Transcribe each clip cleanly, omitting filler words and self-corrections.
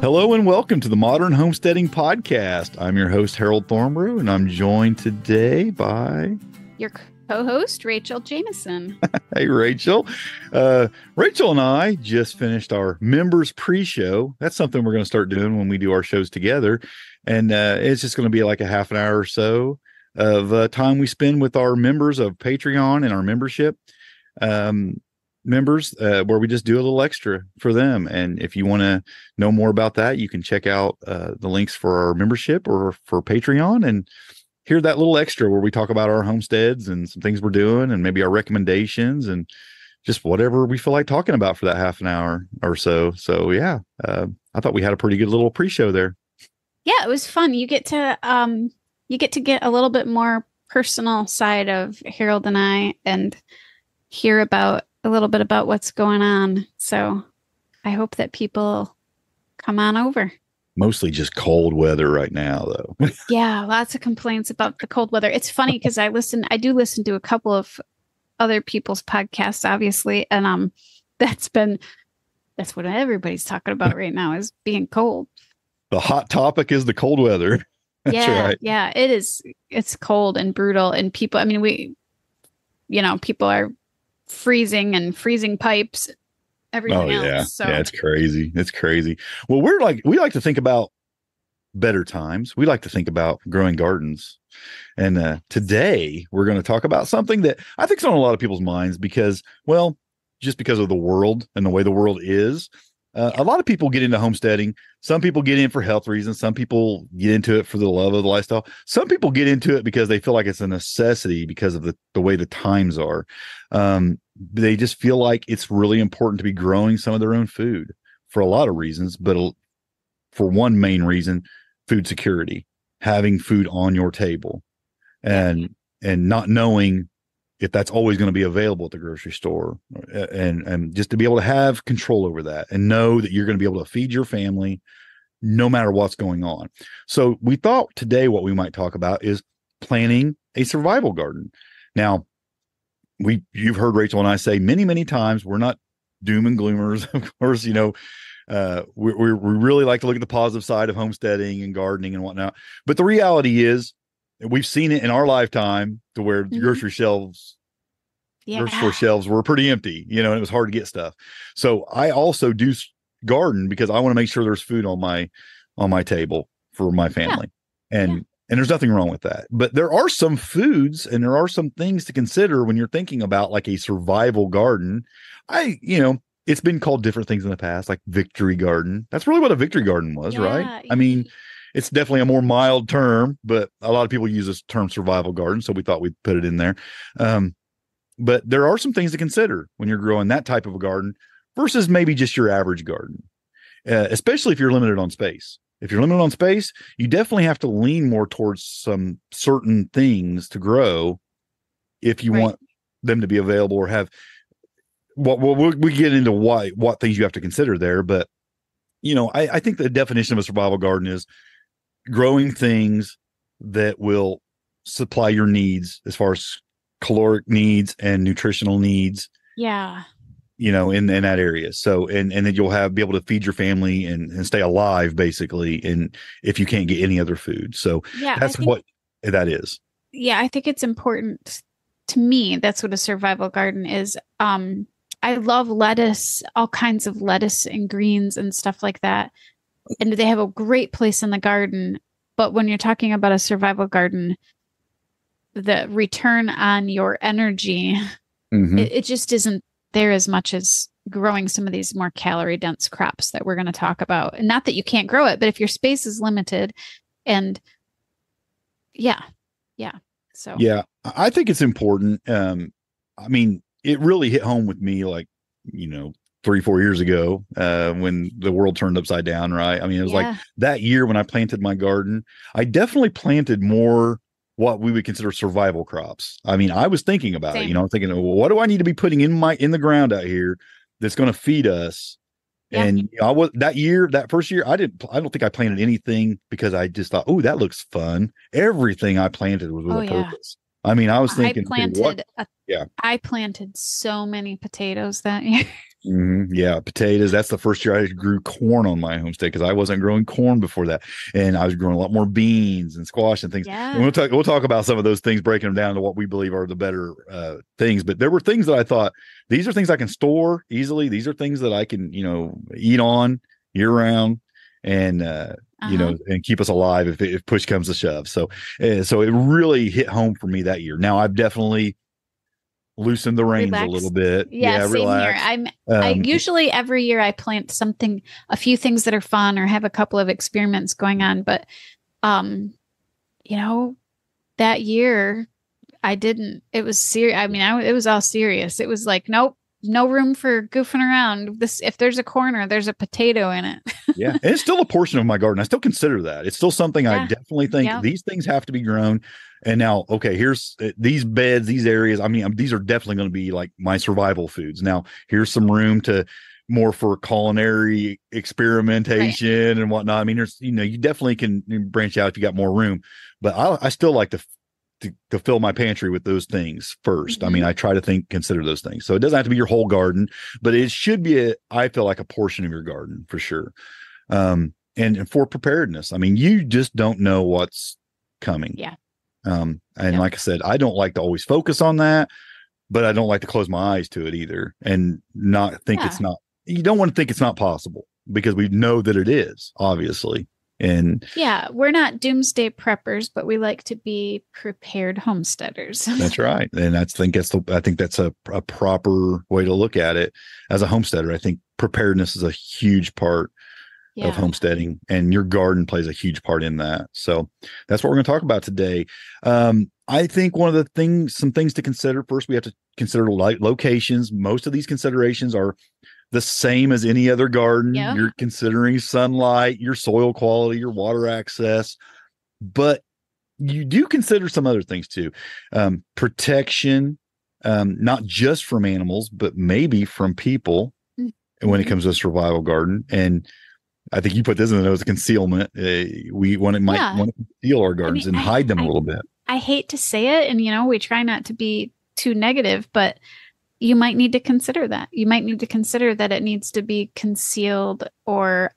Hello and welcome to the Modern Homesteading Podcast. I'm your host, Harold Thornbrew, and I'm joined today by... your co-host, Rachel Jameson. Hey, Rachel. Rachel and I just finished our members pre-show. That's something we're going to start doing when we do our shows together. And it's just going to be like a half an hour or so of time we spend with our members of Patreon and our membership members, where we just do a little extra for them. And if you want to know more about that, you can check out the links for our membership or for Patreon and hear that little extra where we talk about our homesteads and some things we're doing and maybe our recommendations and just whatever we feel like talking about for that half an hour or so. So yeah, I thought we had a pretty good little pre-show there. Yeah, it was fun. You get to get a little bit more personal side of Harold and I and hear about a little bit about what's going on. So I hope that people come on over. Mostly just cold weather right now, though. Yeah, lots of complaints about the cold weather. It's funny because I do listen to a couple of other people's podcasts, obviously, and that's what everybody's talking about right now is being cold. The hot topic is the cold weather. That's right. Yeah, it is. It's cold and brutal, and people. I mean, people are freezing pipes. Everything else. Yeah. So. Yeah, it's crazy. It's crazy. Well, we like to think about better times. We like to think about growing gardens. And today we're going to talk about something that I think is on a lot of people's minds because of the world and the way the world is. A lot of people get into homesteading. Some people get in for health reasons. Some people get into it for the love of the lifestyle. Some people get into it because they feel like it's a necessity because of the way the times are. They just feel like it's really important to be growing some of their own food for a lot of reasons. But for one main reason, food security, having food on your table and not knowing if that's always going to be available at the grocery store and just to be able to have control over that and know that you're going to be able to feed your family no matter what's going on. So we thought today what we might talk about is planting a survival garden. Now, you've heard Rachel and I say many, many times, we're not doom and gloomers. Of course, we really like to look at the positive side of homesteading and gardening and whatnot. But the reality is, we've seen it in our lifetime to where the grocery store shelves were pretty empty, and it was hard to get stuff. So I also do garden because I want to make sure there's food on my table for my family. And there's nothing wrong with that. But there are some foods and there are some things to consider when you're thinking about like a survival garden. It's been called different things in the past, like victory garden. That's really what a victory garden was, right? I mean, it's definitely a more mild term, but a lot of people use this term survival garden. So we thought we'd put it in there. But there are some things to consider when you're growing that type of a garden versus maybe just your average garden, especially if you're limited on space. If you're limited on space, you definitely have to lean more towards some certain things to grow if you want them to be available or have we get into what things you have to consider there. But, I think the definition of a survival garden is growing things that will supply your needs as far as caloric needs and nutritional needs. Yeah. In that area. So, and then you'll be able to feed your family and stay alive basically. And if you can't get any other food. So that's what that is. Yeah. I think it's important to me. That's what a survival garden is. I love lettuce, all kinds of lettuce and greens and stuff like that. And they have a great place in the garden. But when you're talking about a survival garden, the return on your energy, it just isn't there as much as growing some of these more calorie dense crops that we're going to talk about. And not that you can't grow it, but if your space is limited and So, yeah, I think it's important. I mean, it really hit home with me, like, 3-4 years ago, when the world turned upside down. Right. I mean, it was like that year when I planted my garden, I definitely planted more what we would consider survival crops. I mean, I was thinking about it, I'm thinking, well, what do I need to be putting in the ground out here that's going to feed us? Yeah. And that first year, I don't think I planted anything because I just thought, oh, that looks fun. Everything I planted was with a purpose. I mean, I was thinking, I planted so many potatoes that year. Yeah, potatoes. That's the first year I grew corn on my homestead because I wasn't growing corn before that, and I was growing a lot more beans and squash and things. And Yeah. we'll talk about some of those things, breaking them down to what we believe are the better things. But there were things that I thought these are things I can store easily. These are things that I can eat on year round, and Uh-huh. and keep us alive if push comes to shove. So it really hit home for me that year. Now I've definitely loosened the reins a little Relax. bit. Yeah, Yeah, same here. relax. I Um, usually every year I plant something, a few things that are fun or have a couple of experiments going on, but um, you know, that year I didn't. It was serious. I mean, it was all serious. It was like, nope, no room for goofing around. This, if there's a corner, there's a potato in it. Yeah. And it's still a portion of my garden. I still consider that. It's still something I Yeah. definitely think Yep. these things have to be grown. And now, okay, here's these beds, these areas. I mean, these are definitely going to be like my survival foods. Now, here's some room to more for culinary Right. experimentation and whatnot. I mean, there's, you definitely can branch out if you got more room, but I still like to fill my pantry with those things first. I mean, Hmm. I try to consider those things. So it doesn't have to be your whole garden, but it should be I feel like a portion of your garden for sure. And for preparedness, I mean, you just don't know what's coming. Yeah. And Yep. like I said, I don't like to always focus on that, but I don't like to close my eyes to it either and not think Yeah. you don't want to think it's not possible because we know that it is, obviously. And Yeah. We're not doomsday preppers, but we like to be prepared homesteaders. that's right. And I think that's a proper way to look at it as a homesteader. I think preparedness is a huge part of Yeah. homesteading, and your garden plays a huge part in that. So that's what we're going to talk about today. I think one of some things to consider first, we have to consider locations. Most of these considerations are the same as any other garden. Yep. You're considering sunlight, your soil quality, your water access, but you do consider some other things too. Protection, not just from animals, but maybe from people when it Mhm. comes to a survival garden. And I think you put this in the notes, concealment. We might Yeah. want to conceal our I gardens mean, and hide them a little bit. I hate to say it, and we try not to be too negative, but you might need to consider that. You might need to consider that it needs to be concealed, or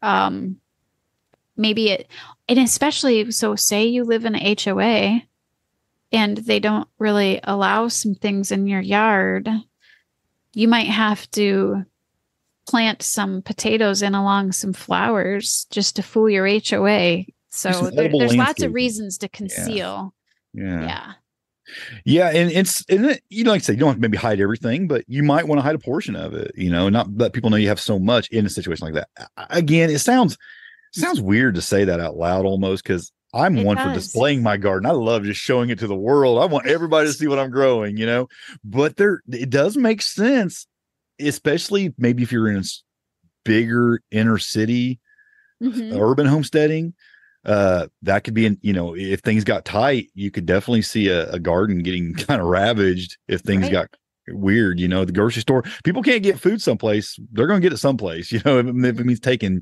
maybe and especially, so say you live in an HOA and they don't really allow some things in your yard, you might have to plant some potatoes in along some flowers just to fool your HOA. Do some So edible there's lots of landscaping. reasons to Yeah. conceal. Yeah. Yeah. Yeah. And like I say, you don't have to maybe hide everything, but you might want to hide a portion of it, not let people know you have so much in a situation like that. Again, it sounds weird to say that out loud almost because I'm It one for does. displaying my garden. I love just showing it to the world. I want everybody to see what I'm growing, but it does make sense, especially maybe if you're in a bigger inner city Hmm. urban homesteading. That could be if things got tight, you could definitely see a garden getting kind of ravaged if things Right. got weird. The grocery store, people can't get food someplace, they're going to get it someplace, if it means taking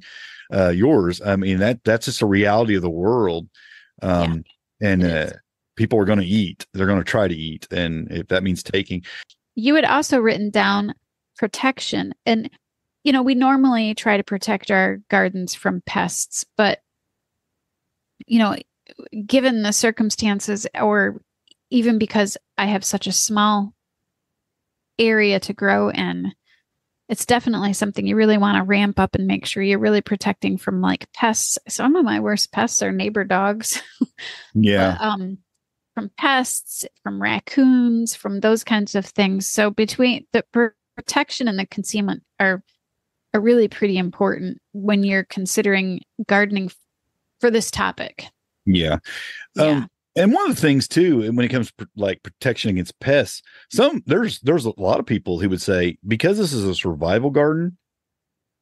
yours. I mean, that's just a reality of the world. Yeah, And it is. people are going to eat, they're going to try to eat, and if that means taking. You had also written down protection. And, we normally try to protect our gardens from pests, but, you know, given the circumstances, or even because I have such a small area to grow in, it's definitely something you really want to ramp up and make sure you're really protecting from like pests. Some of my worst pests are neighbor dogs, Yeah. but from pests, from raccoons, from those kinds of things. So between the protection and the concealment are really pretty important when you're considering gardening for this topic. Yeah. Yeah. And one of the things too, and when it comes to like protection against pests, there's a lot of people who would say, because this is a survival garden,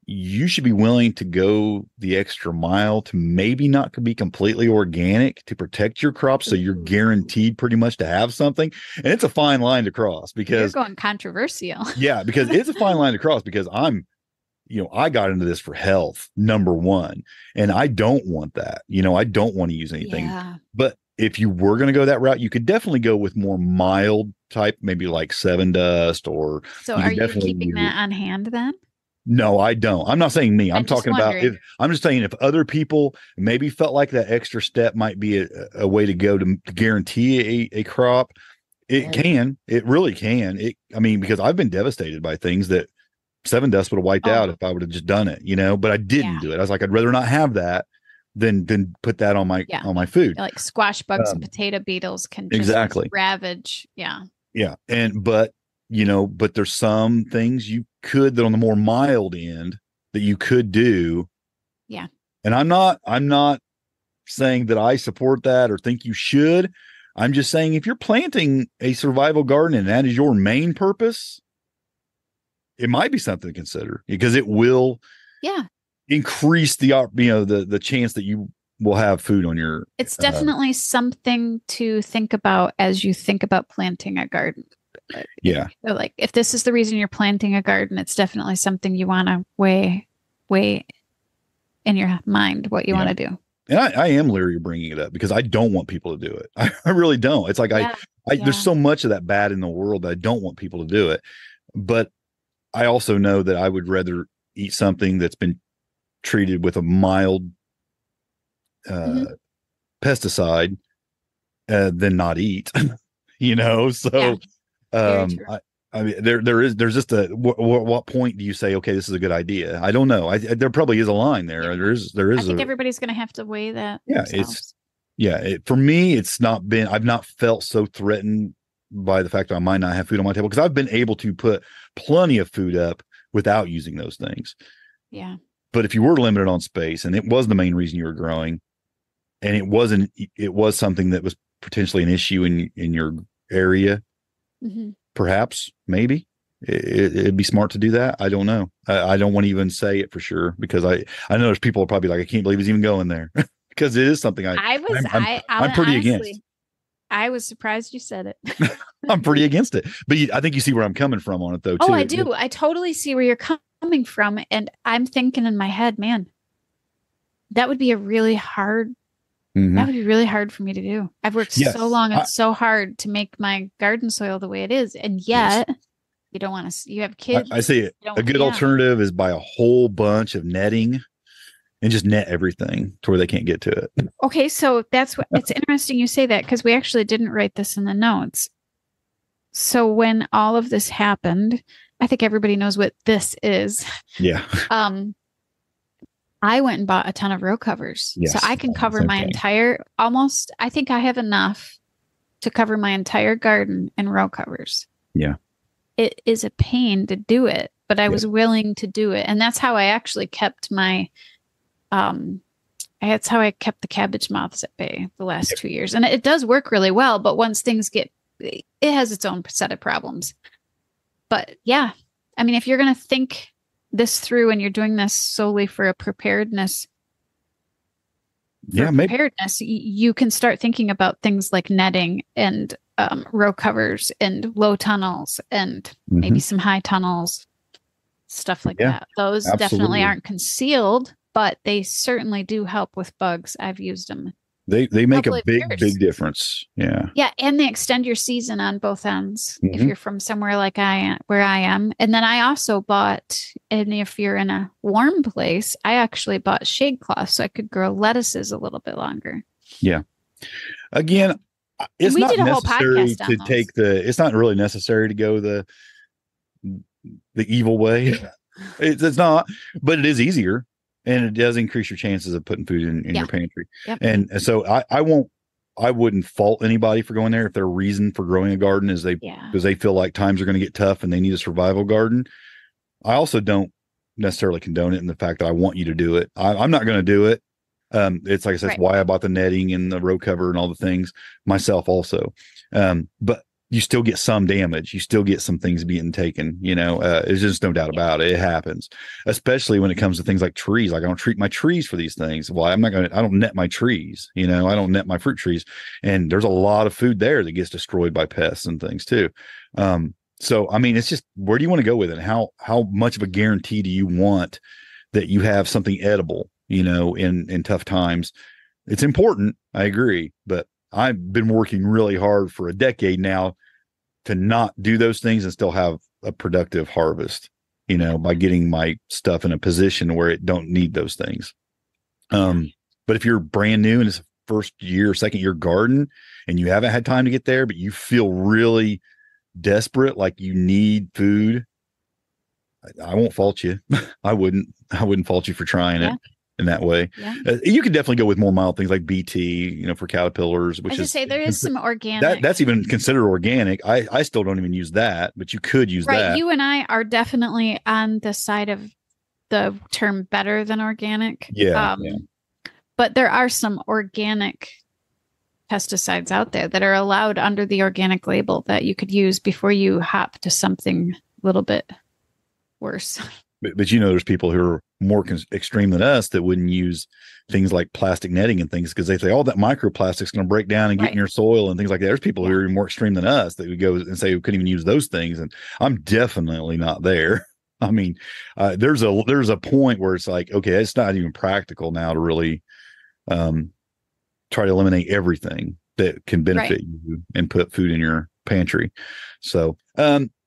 you should be willing to go the extra mile to maybe not be completely organic to protect your crops. So you're Ooh, guaranteed pretty much to have something. And it's a fine line to cross you're because, going controversial. yeah, because it's a fine line to cross because I got into this for health, number one, and I don't want that. I don't want to use anything. Yeah. But if you were going to go that route, you could definitely go with more mild type, maybe like Seven Dust, or So you are could you definitely keeping use it. that on hand then? No, I don't. I'm not saying me. I'm I'm just talking about if wondering. I'm just saying if other people maybe felt like that extra step might be a way to go to guarantee a crop. It can. It really can. I mean, because I've been devastated by things that Seven Dust would have wiped Oh, out if I would have just done it, but I didn't yeah. do it. I was like, I'd rather not have that than put that Yeah. on my food. Like squash bugs and Um, potato beetles can just exactly. ravage. Yeah. Yeah. But there's some things you could that on the more mild end that you could do. Yeah. And I'm not saying that I support that or think you should. I'm just saying if you're planting a survival garden and that is your main purpose, it might be something to consider because it will Yeah. increase the chance that you will have food on your It's definitely something to think about as you think about planting a garden. yeah. So like if this is the reason you're planting a garden, it's definitely something you want to weigh in your mind what you want to do. And I am leery of bringing it up because I don't want people to do it. I really don't. It's like Yeah. there's Yeah. so much of that bad in the world that I don't want people to do it. But I also know that I would rather eat something that's been treated with a mild Mhm. pesticide than not eat. So Yeah. Very true. I mean, there's just what point do you say, okay, this is a good idea? I don't know. There probably is a line there. Yeah. There I is think everybody's going to have to weigh that yeah, themselves. for me, I've not felt so threatened by the fact that I might not have food on my table because I've been able to put plenty of food up without using those things. Yeah. But if you were limited on space and it was the main reason you were growing and it was something that was potentially an issue in your area, Mm-hmm. perhaps, maybe it'd be smart to do that. I don't know. I don't want to even say it for sure because I know there's people are probably like, I can't believe he's even going there because it is something I'm pretty against. I was surprised you said it. I'm pretty against it, but I think you see where I'm coming from on it though, too. Oh, I do. I totally see where you're coming from. And I'm thinking in my head, man, that would be a really hard, that would be really hard for me to do. I've worked so long and so hard to make my garden soil the way it is. And yet you don't want to, you have kids. I see it. A good alternative is buy a whole bunch of netting and just net everything to where they can't get to it. Okay. So that's what it's interesting you say that because we actually didn't write this in the notes. So when all of this happened, I think everybody knows what this is. Yeah. I went and bought a ton of row covers. Yes, so I can cover my entire, I think I have enough to cover my entire garden in row covers. Yeah. It is a pain to do it, but I was willing to do it. And that's how I actually kept my, that's how I kept the cabbage moths at bay the last 2 years. And it does work really well, but once things it has its own set of problems. But yeah, I mean, if you're going to think this through and you're doing this solely for a preparedness, you can start thinking about things like netting and row covers and low tunnels and maybe some high tunnels, stuff like that. Those definitely aren't concealed, but they certainly do help with bugs. I've used them. They make a big difference. Yeah. Yeah. And they extend your season on both ends if you're from somewhere like where I am. And then I also bought, and if you're in a warm place, I actually bought shade cloth so I could grow lettuces a little bit longer. Yeah. Again, it's not necessary to take it's not really necessary to go the evil way. It's not, but it is easier. And it does increase your chances of putting food in your pantry. Yep. And so I wouldn't fault anybody for going there if their reason for growing a garden is because they feel like times are going to get tough and they need a survival garden. I also don't necessarily condone it in the fact that I want you to do it. I'm not going to do it. It's like I said, it's why I bought the netting and the row cover and all the things myself also. But you still get some damage. You still get some things being taken, there's just no doubt about it. It happens, especially when it comes to things like trees. Like I don't treat my trees for these things. Well, I don't net my trees, I don't net my fruit trees. And there's a lot of food there that gets destroyed by pests and things too. So, I mean, it's just, where do you want to go with it? How much of a guarantee do you want that you have something edible, in tough times? It's important. I agree, but I've been working really hard for a decade now to not do those things and still have a productive harvest, by getting my stuff in a position where it don't need those things. But if you're brand new and it's first year, second year garden and you haven't had time to get there, but you feel really desperate, like you need food, I won't fault you. I wouldn't fault you for trying it in that way. You could definitely go with more mild things like BT, for caterpillars, which is say there is some organic. That's even considered organic. I still don't even use that, but you could use that. You and I are definitely on the side of the term better than organic. But there are some organic pesticides out there that are allowed under the organic label that you could use before you hop to something a little bit worse. But there's people who are more extreme than us that wouldn't use things like plastic netting and things because they say, that microplastic's going to break down and get in your soil and things like that. There's people who are more extreme than us that would go and say we couldn't even use those things. And I'm definitely not there. I mean, there's a point where it's like, okay, it's not even practical now to really try to eliminate everything that can benefit you and put food in your pantry. So,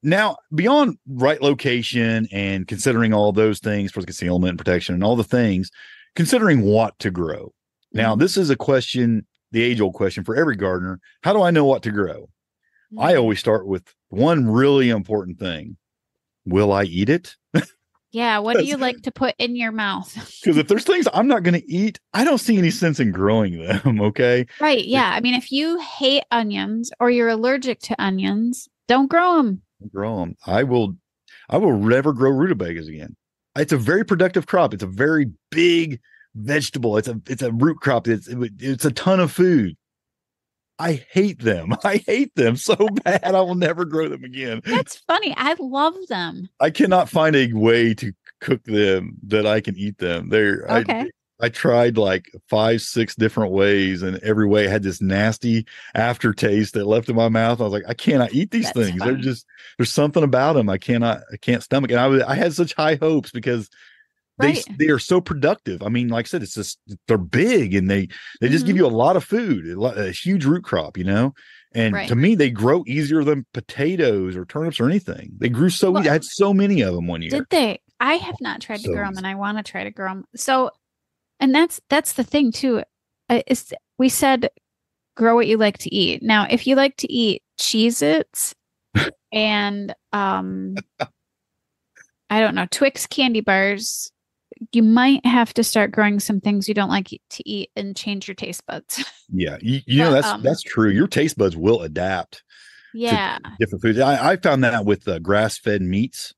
now beyond right location and considering all those things for concealment and protection and all the things, considering what to grow. Now, this is a question, the age old question for every gardener. How do I know what to grow? I always start with one really important thing. Will I eat it? Yeah. What do you like to put in your mouth? Because if there's things I'm not going to eat, I don't see any sense in growing them. Okay. Right. Yeah. I mean, if you hate onions or you're allergic to onions, don't grow them. Grow them. I will never grow rutabagas again. It's a very productive crop. It's a very big vegetable. It's a root crop. It's a ton of food. I hate them. I hate them so bad. I will never grow them again. That's funny. I love them. I cannot find a way to cook them that I can eat them. They're okay. I tried like 5-6 different ways, and every way had this nasty aftertaste that left in my mouth. I was like, I cannot eat these things. Funny. There's something about them I can't stomach. And I had such high hopes because they are so productive. I mean, like I said, they're big and they just give you a lot of food, a huge root crop, and to me, they grow easier than potatoes or turnips or anything. They grew so easy. I had so many of them one year. Did they? I have not tried to grow them, and I want to try to grow them. So, and that's the thing too. We said grow what you like to eat. Now, if you like to eat Cheez-Its and I don't know, Twix candy bars, you might have to start growing some things you don't like to eat and change your taste buds. Yeah. That's true. Your taste buds will adapt to different foods. I found that with grass-fed meats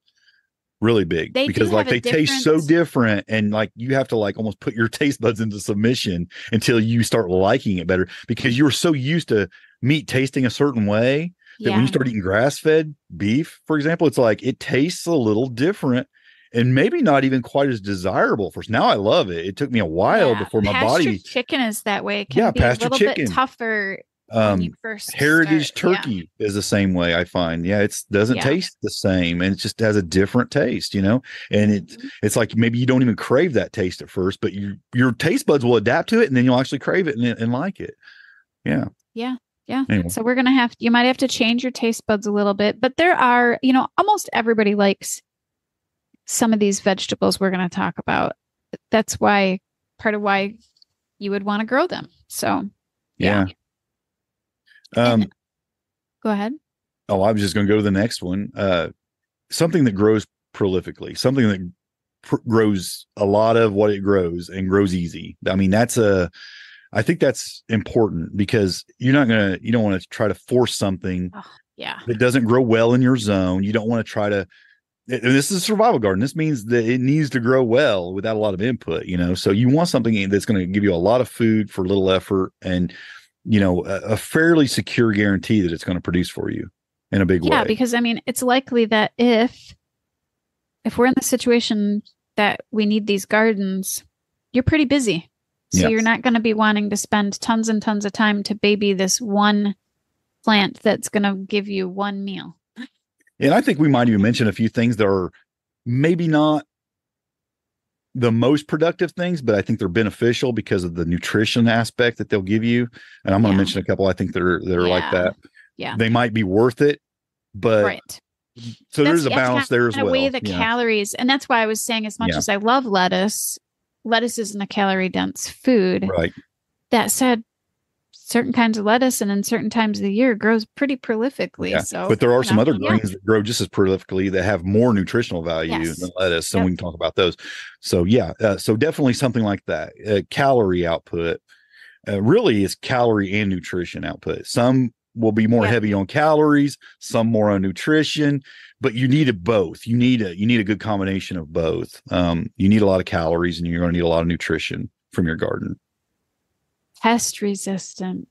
really big because they taste so different, and like you have to like almost put your taste buds into submission until you start liking it better because you're so used to meat tasting a certain way that when you start eating grass-fed beef, for example, it's like it tastes a little different. And maybe not even quite as desirable for us. Now I love it. It took me a while before my body. Chicken is that way. It can be a little bit tougher when you first heritage turkey is the same way, I find. It doesn't taste the same, and it just has a different taste, and it's like maybe you don't even crave that taste at first, but your taste buds will adapt to it, and then you'll actually crave it and like it. Yeah. Anyway. So you might have to change your taste buds a little bit, but there are, almost everybody likes some of these vegetables we're going to talk about. That's part of why you would want to grow them. So, yeah. Go ahead. Oh, I was just going to go to the next one. Something that grows prolifically, something that grows a lot of what it grows and grows easy. I mean, I think that's important because you don't want to try to force something that doesn't grow well in your zone. You don't want to try to. This is a survival garden. This means that it needs to grow well without a lot of input, so you want something that's going to give you a lot of food for little effort and, a fairly secure guarantee that it's going to produce for you in a big way. Yeah, because I mean, it's likely that if we're in the situation that we need these gardens, you're pretty busy. So you're not going to be wanting to spend tons and tons of time to baby this one plant that's going to give you one meal. And I think we might even mention a few things that are maybe not the most productive things, but I think they're beneficial because of the nutrition aspect that they'll give you. And I'm going to mention a couple I think that are like that. Yeah. They might be worth it, but So That's there's a you have to balance there as kind of weigh well. the Yeah. calories, and that's why I was saying, as much Yeah. as I love lettuce, lettuce isn't a calorie dense food. Right. That said, certain kinds of lettuce and in certain times of the year grows pretty prolifically. Yeah. So, But there are some other yeah. greens that grow just as prolifically that have more nutritional value than Yes. lettuce. And Yep. we can talk about those. So, yeah. So definitely something like that. Calorie output really is calorie and nutrition output. Some will be more Yep. heavy on calories, some more on nutrition, but you need it both. You need a good combination of both. You need a lot of calories and you're going to need a lot of nutrition from your garden. Pest resistant.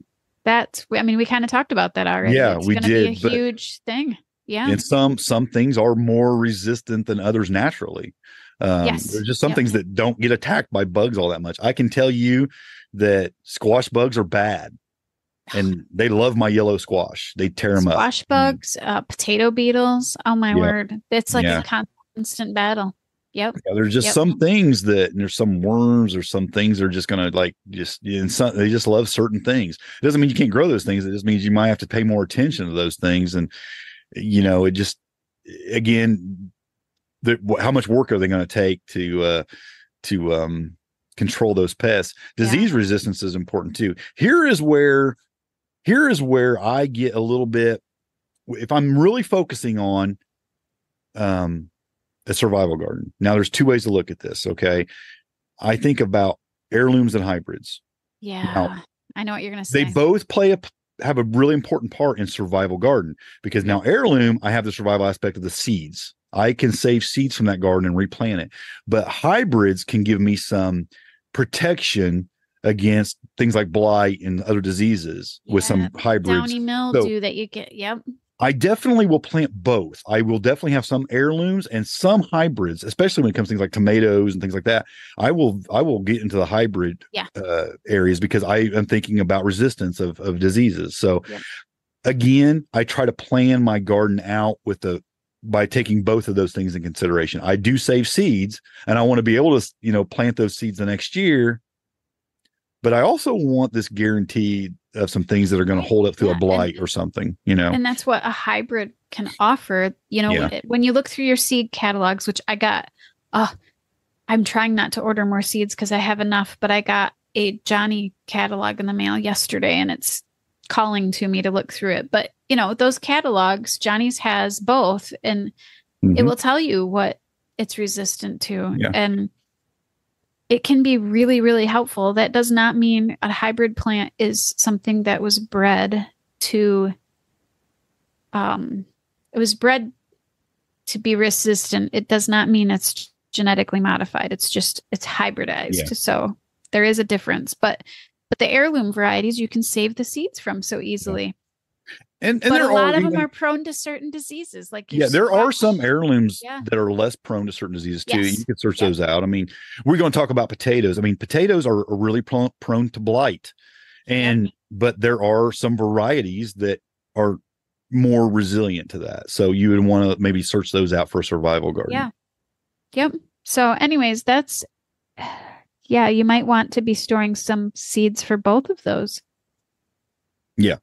I mean, we kind of talked about that already. Yeah, It's we going to be a did, but huge thing. Yeah. and some things are more resistant than others naturally. Yes. There's just some Yep. things that don't get attacked by bugs all that much. I can tell you that squash bugs are bad, and they love my yellow squash. They tear them up. Squash bugs, potato beetles. Oh my Yeah, word. It's like yeah. a constant battle. Yep. Yeah, there's just Yep. some things that, and there's some worms or some things that are just gonna like just and some, they just love certain things. It doesn't mean you can't grow those things. It just means you might have to pay more attention to those things. And it just again, how much work are they going to take to control those pests? Disease resistance is important too. Here is where I get a little bit, if I'm really focusing on a survival garden. Now there's two ways to look at this. Okay. I think about heirlooms and hybrids. Yeah. Now, I know what you're going to they say. both have a really important part in survival garden, because now heirloom, I have the survival aspect of the seeds. I can save seeds from that garden and replant it. But hybrids can give me some protection against things like blight and other diseases with some hybrids. Downy mildew that you get. Yep. I definitely will plant both. I will definitely have some heirlooms and some hybrids, especially when it comes to things like tomatoes and things like that. I will get into the hybrid areas because I am thinking about resistance of diseases. So again, I try to plan my garden out by taking both of those things in consideration. I do save seeds, and I want to be able to, plant those seeds the next year. But I also want this guarantee of some things that are going to hold up through a blight or something, And that's what a hybrid can offer. When you look through your seed catalogs, which I got, I'm trying not to order more seeds because I have enough, but I got a Johnny catalog in the mail yesterday, and it's calling to me to look through it. But, those catalogs, Johnny's has both, and it will tell you what it's resistant to. Yeah. And it can be really, really helpful. That does not mean a hybrid plant is something that was bred to, it was bred to be resistant. It does not mean it's genetically modified. It's hybridized. Yeah. So there is a difference, but the heirloom varieties you can save the seeds from so easily. Yeah. And but a lot of them are prone to certain diseases. There are some heirlooms that are less prone to certain diseases too. Yes. You can search those out. I mean, we're going to talk about potatoes. I mean, potatoes are really prone to blight, but there are some varieties that are more resilient to that. So you would want to maybe search those out for a survival garden. Yeah. Yep. So anyways, you might want to be storing some seeds for both of those. Yeah.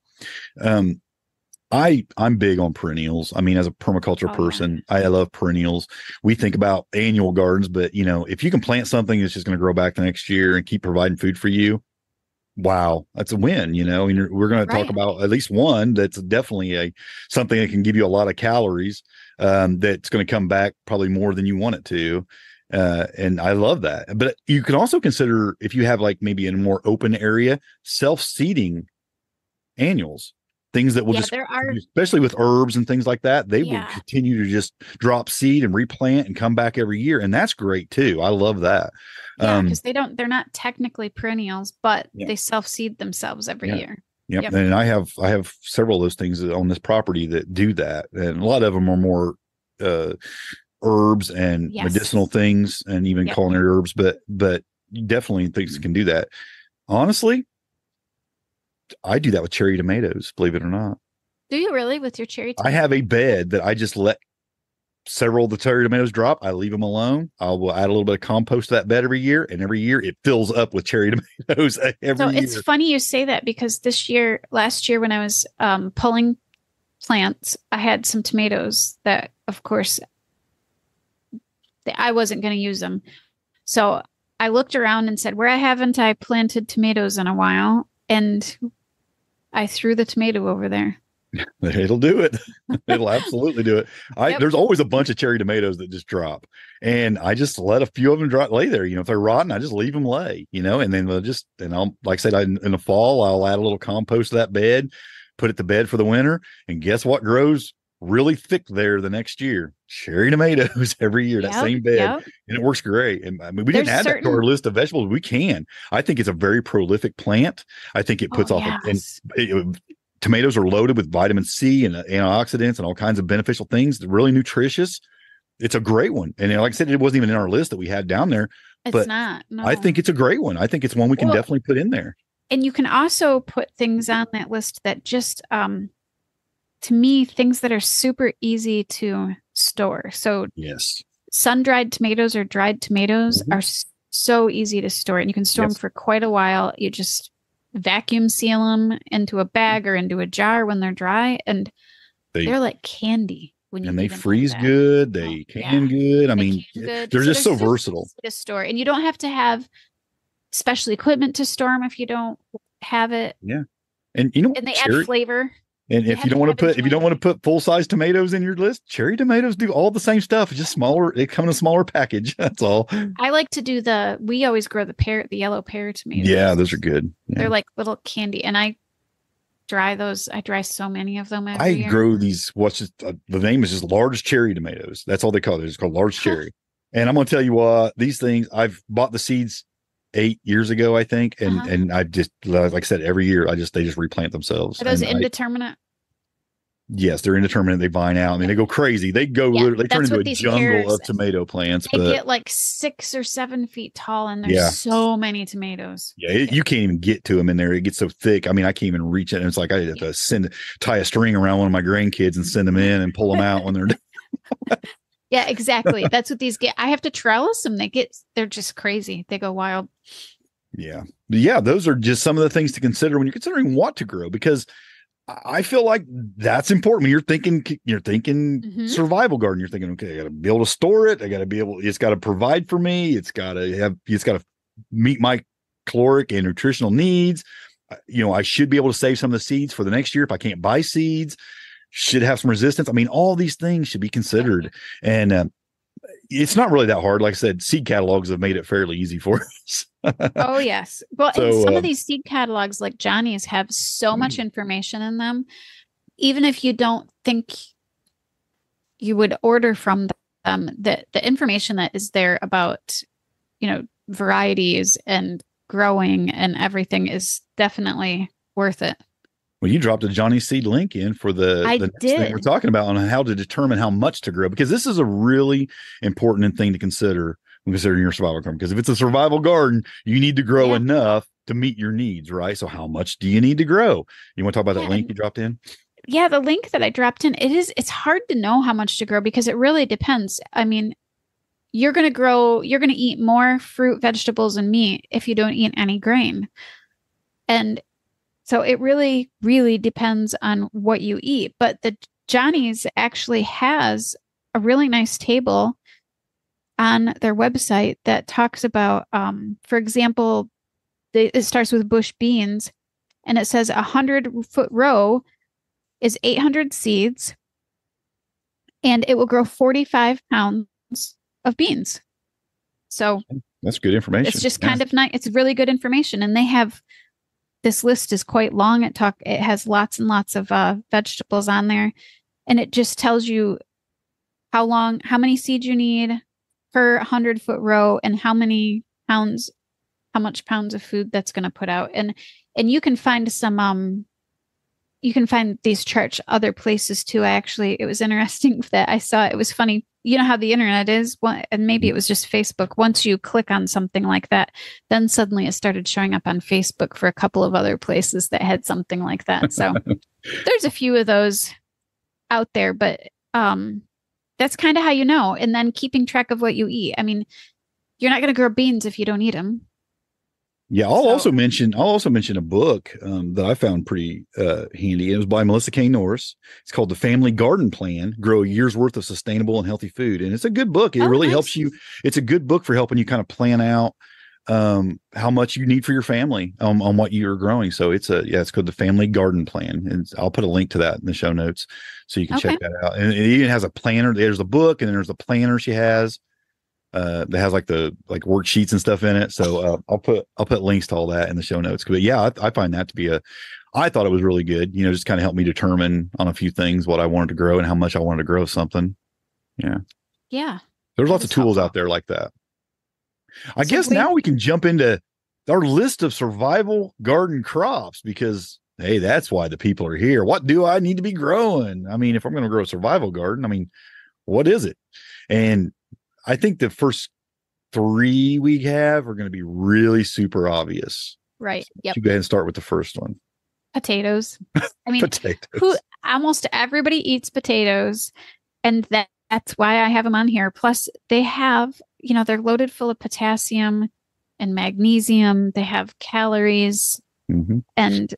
I'm big on perennials. I mean, as a permaculture person, I love perennials. We think about annual gardens, but if you can plant something that's just going to grow back the next year and keep providing food for you, wow, that's a win. And we're going to talk about at least one that's definitely something that can give you a lot of calories. That's going to come back probably more than you want it to. And I love that. But you can also consider, if you have like maybe in a more open area, self-seeding annuals. Things that will especially with herbs and things like that, they will continue to just drop seed and replant and come back every year. And that's great too. I love that. Yeah, because they're not technically perennials, but they self-seed themselves every year. Yep. And I have several of those things on this property that do that. And a lot of them are more herbs and medicinal things and even culinary herbs, but definitely things that can do that. Honestly, I do that with cherry tomatoes, believe it or not. Do you really with your cherry tomatoes? I have a bed that I just let several of the cherry tomatoes drop. I leave them alone. I will add a little bit of compost to that bed every year, and every year it fills up with cherry tomatoes every year. It's funny you say that because last year when I was pulling plants. I had some tomatoes that, of course, I wasn't going to use them. So I looked around and said, where haven't I planted tomatoes in a while? And I threw the tomato over there. It'll do it. It'll absolutely do it. Yep. There's always a bunch of cherry tomatoes that just drop, and I just let a few of them lay there. If they're rotten, I just leave them lay. And then I'll, like I said, in the fall, I'll add a little compost to that bed, put it to bed for the winter, and guess what grows really thick there the next year? Cherry tomatoes every year, that same bed, and it works great. And I mean, we didn't add that to our list of vegetables. We can. I think it's a very prolific plant. I think it puts off tomatoes are loaded with vitamin C and antioxidants and all kinds of beneficial things. They're really nutritious. It's a great one. And like I said, it wasn't even in our list that we had down there. It's not. No. I think it's a great one. I think it's one we can definitely put in there. And you can also put things on that list that just, to me, things that are super easy to store. So yes, sun-dried tomatoes or dried tomatoes are so easy to store. And you can store them for quite a while. You just vacuum seal them into a bag or into a jar when they're dry, and they're like candy when you they freeze good. They can good. I mean, they're just so versatile to store, and you don't have to have special equipment to store them if you don't have it. Yeah, and they add flavor. And if you don't want to put full size tomatoes in your list, cherry tomatoes do all the same stuff. It's just smaller. They come in a smaller package. That's all. I like to do we always grow the yellow pear tomatoes. Yeah, those are good. Yeah. They're like little candy. And I dry those. I dry so many of them every year. Grow these, the name is just large cherry tomatoes. That's all they call it. It's called large cherry. And I'm going to tell you what, these things, I've bought the seeds 8 years ago, I think. And I just, like I said, every year they just replant themselves. Are those indeterminate? Yes, they're indeterminate. They vine out. I mean, they go crazy. They go, they turn into a jungle of tomato plants. They get like 6 or 7 feet tall, and there's so many tomatoes. Yeah, you can't even get to them in there. It gets so thick. I mean, I can't even reach it. And it's like I have to tie a string around one of my grandkids and send them in and pull them out when they're done. Yeah, exactly. That's what these get. I have to trellis them. They're just crazy. They go wild. Yeah. Those are just some of the things to consider when you're considering what to grow, because I feel like that's important when you're thinking survival garden. You're thinking, okay, I got to be able to store it. It's got to provide for me. It's got to meet my caloric and nutritional needs. I should be able to save some of the seeds for the next year if I can't buy seeds. Should have some resistance. I mean, all these things should be considered. And it's not really that hard. Like I said, seed catalogs have made it fairly easy for us. Oh, yes. Well, and some of these seed catalogs like Johnny's have so much information in them. Even if you don't think you would order from them, the information that is there about, varieties and growing and everything is definitely worth it. Well, you dropped a Johnny Seed link in for the next thing we're talking about on how to determine how much to grow, because this is a really important thing to consider when considering your survival garden. Because if it's a survival garden, you need to grow enough to meet your needs, right? So how much do you need to grow? You want to talk about that link you dropped in? Yeah, the link that I dropped in, it's hard to know how much to grow because it really depends. I mean, you're going to eat more fruit, vegetables, and meat if you don't eat any grain. And so it really, really depends on what you eat. But the Johnny's actually has a really nice table on their website that talks about, for example, it starts with bush beans, and it says 100-foot row is 800 seeds, and it will grow 45 pounds of beans. So that's good information. It's just kind of nice. It's really good information, and they have. This list is quite long. It has lots and lots of vegetables on there, and it just tells you how many seeds you need per 100-foot row, and how much pounds of food that's going to put out. And you can find these charts other places too. It was interesting that I saw. It was funny. You know how the internet is, and maybe it was just Facebook. Once you click on something like that, then suddenly it started showing up on Facebook for a couple of other places that had something like that. So there's a few of those out there, but that's kind of how you know. And then keeping track of what you eat. I mean, you're not going to grow beans if you don't eat them. Yeah, So, I'll also mention a book that I found pretty handy. It was by Melissa K. Norris. It's called The Family Garden Plan: Grow a Year's Worth of Sustainable and Healthy Food. And it's a good book. It oh, really helps nice. you. It's a good book for helping you kind of plan out how much you need for your family on what you're growing. So it's called The Family Garden Plan. And I'll put a link to that in the show notes so you can check Okay. that out. And it even has a planner. There's a book and then there's a planner she has that has like the worksheets and stuff in it. So I'll put links to all that in the show notes. But yeah, I find that to be I thought it was really good. You know, just kind of helped me determine on a few things what I wanted to grow and how much I wanted to grow something. Yeah. Yeah. There's That lots of is tools helpful. out there like that. I So guess now we can jump into our list of survival garden crops because hey, that's why the people are here. What do I need to be growing? I mean, if I'm going to grow a survival garden, I mean, what is it? And I think the first three we have are going to be really super obvious. right. So Yep. you go ahead and start with the first one. Potatoes. I mean, who Potatoes. almost everybody eats potatoes, and that's why I have them on here. Plus, they have, they're loaded full of potassium and magnesium. They have calories, Mm-hmm. and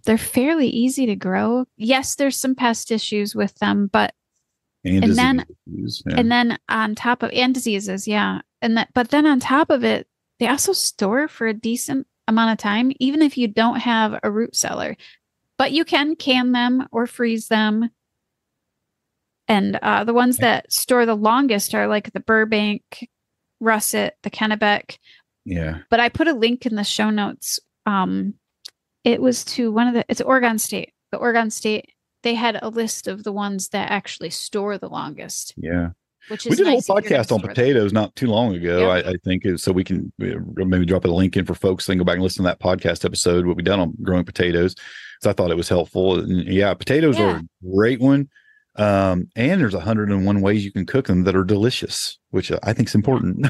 they're fairly easy to grow. Yes, there's some pest issues with them, but And then disease. Yeah. and then on top of and diseases, yeah, but then on top of it, they also store for a decent amount of time, even if you don't have a root cellar. But you can them or freeze them. And the ones that store the longest are like the Burbank, Russet, the Kennebec. Yeah. But I put a link in the show notes. It was to it's Oregon State. The Oregon State, they had a list of the ones that actually store the longest. Yeah. Which We is did a whole nice if you're gonna podcast on store them. potatoes not too long ago. Yep. I think so we can maybe drop a link in for folks and go back and listen to that podcast episode, what we done on growing potatoes. So I thought it was helpful. And yeah, potatoes are a great one. And there's 101 ways you can cook them that are delicious, which I think is important.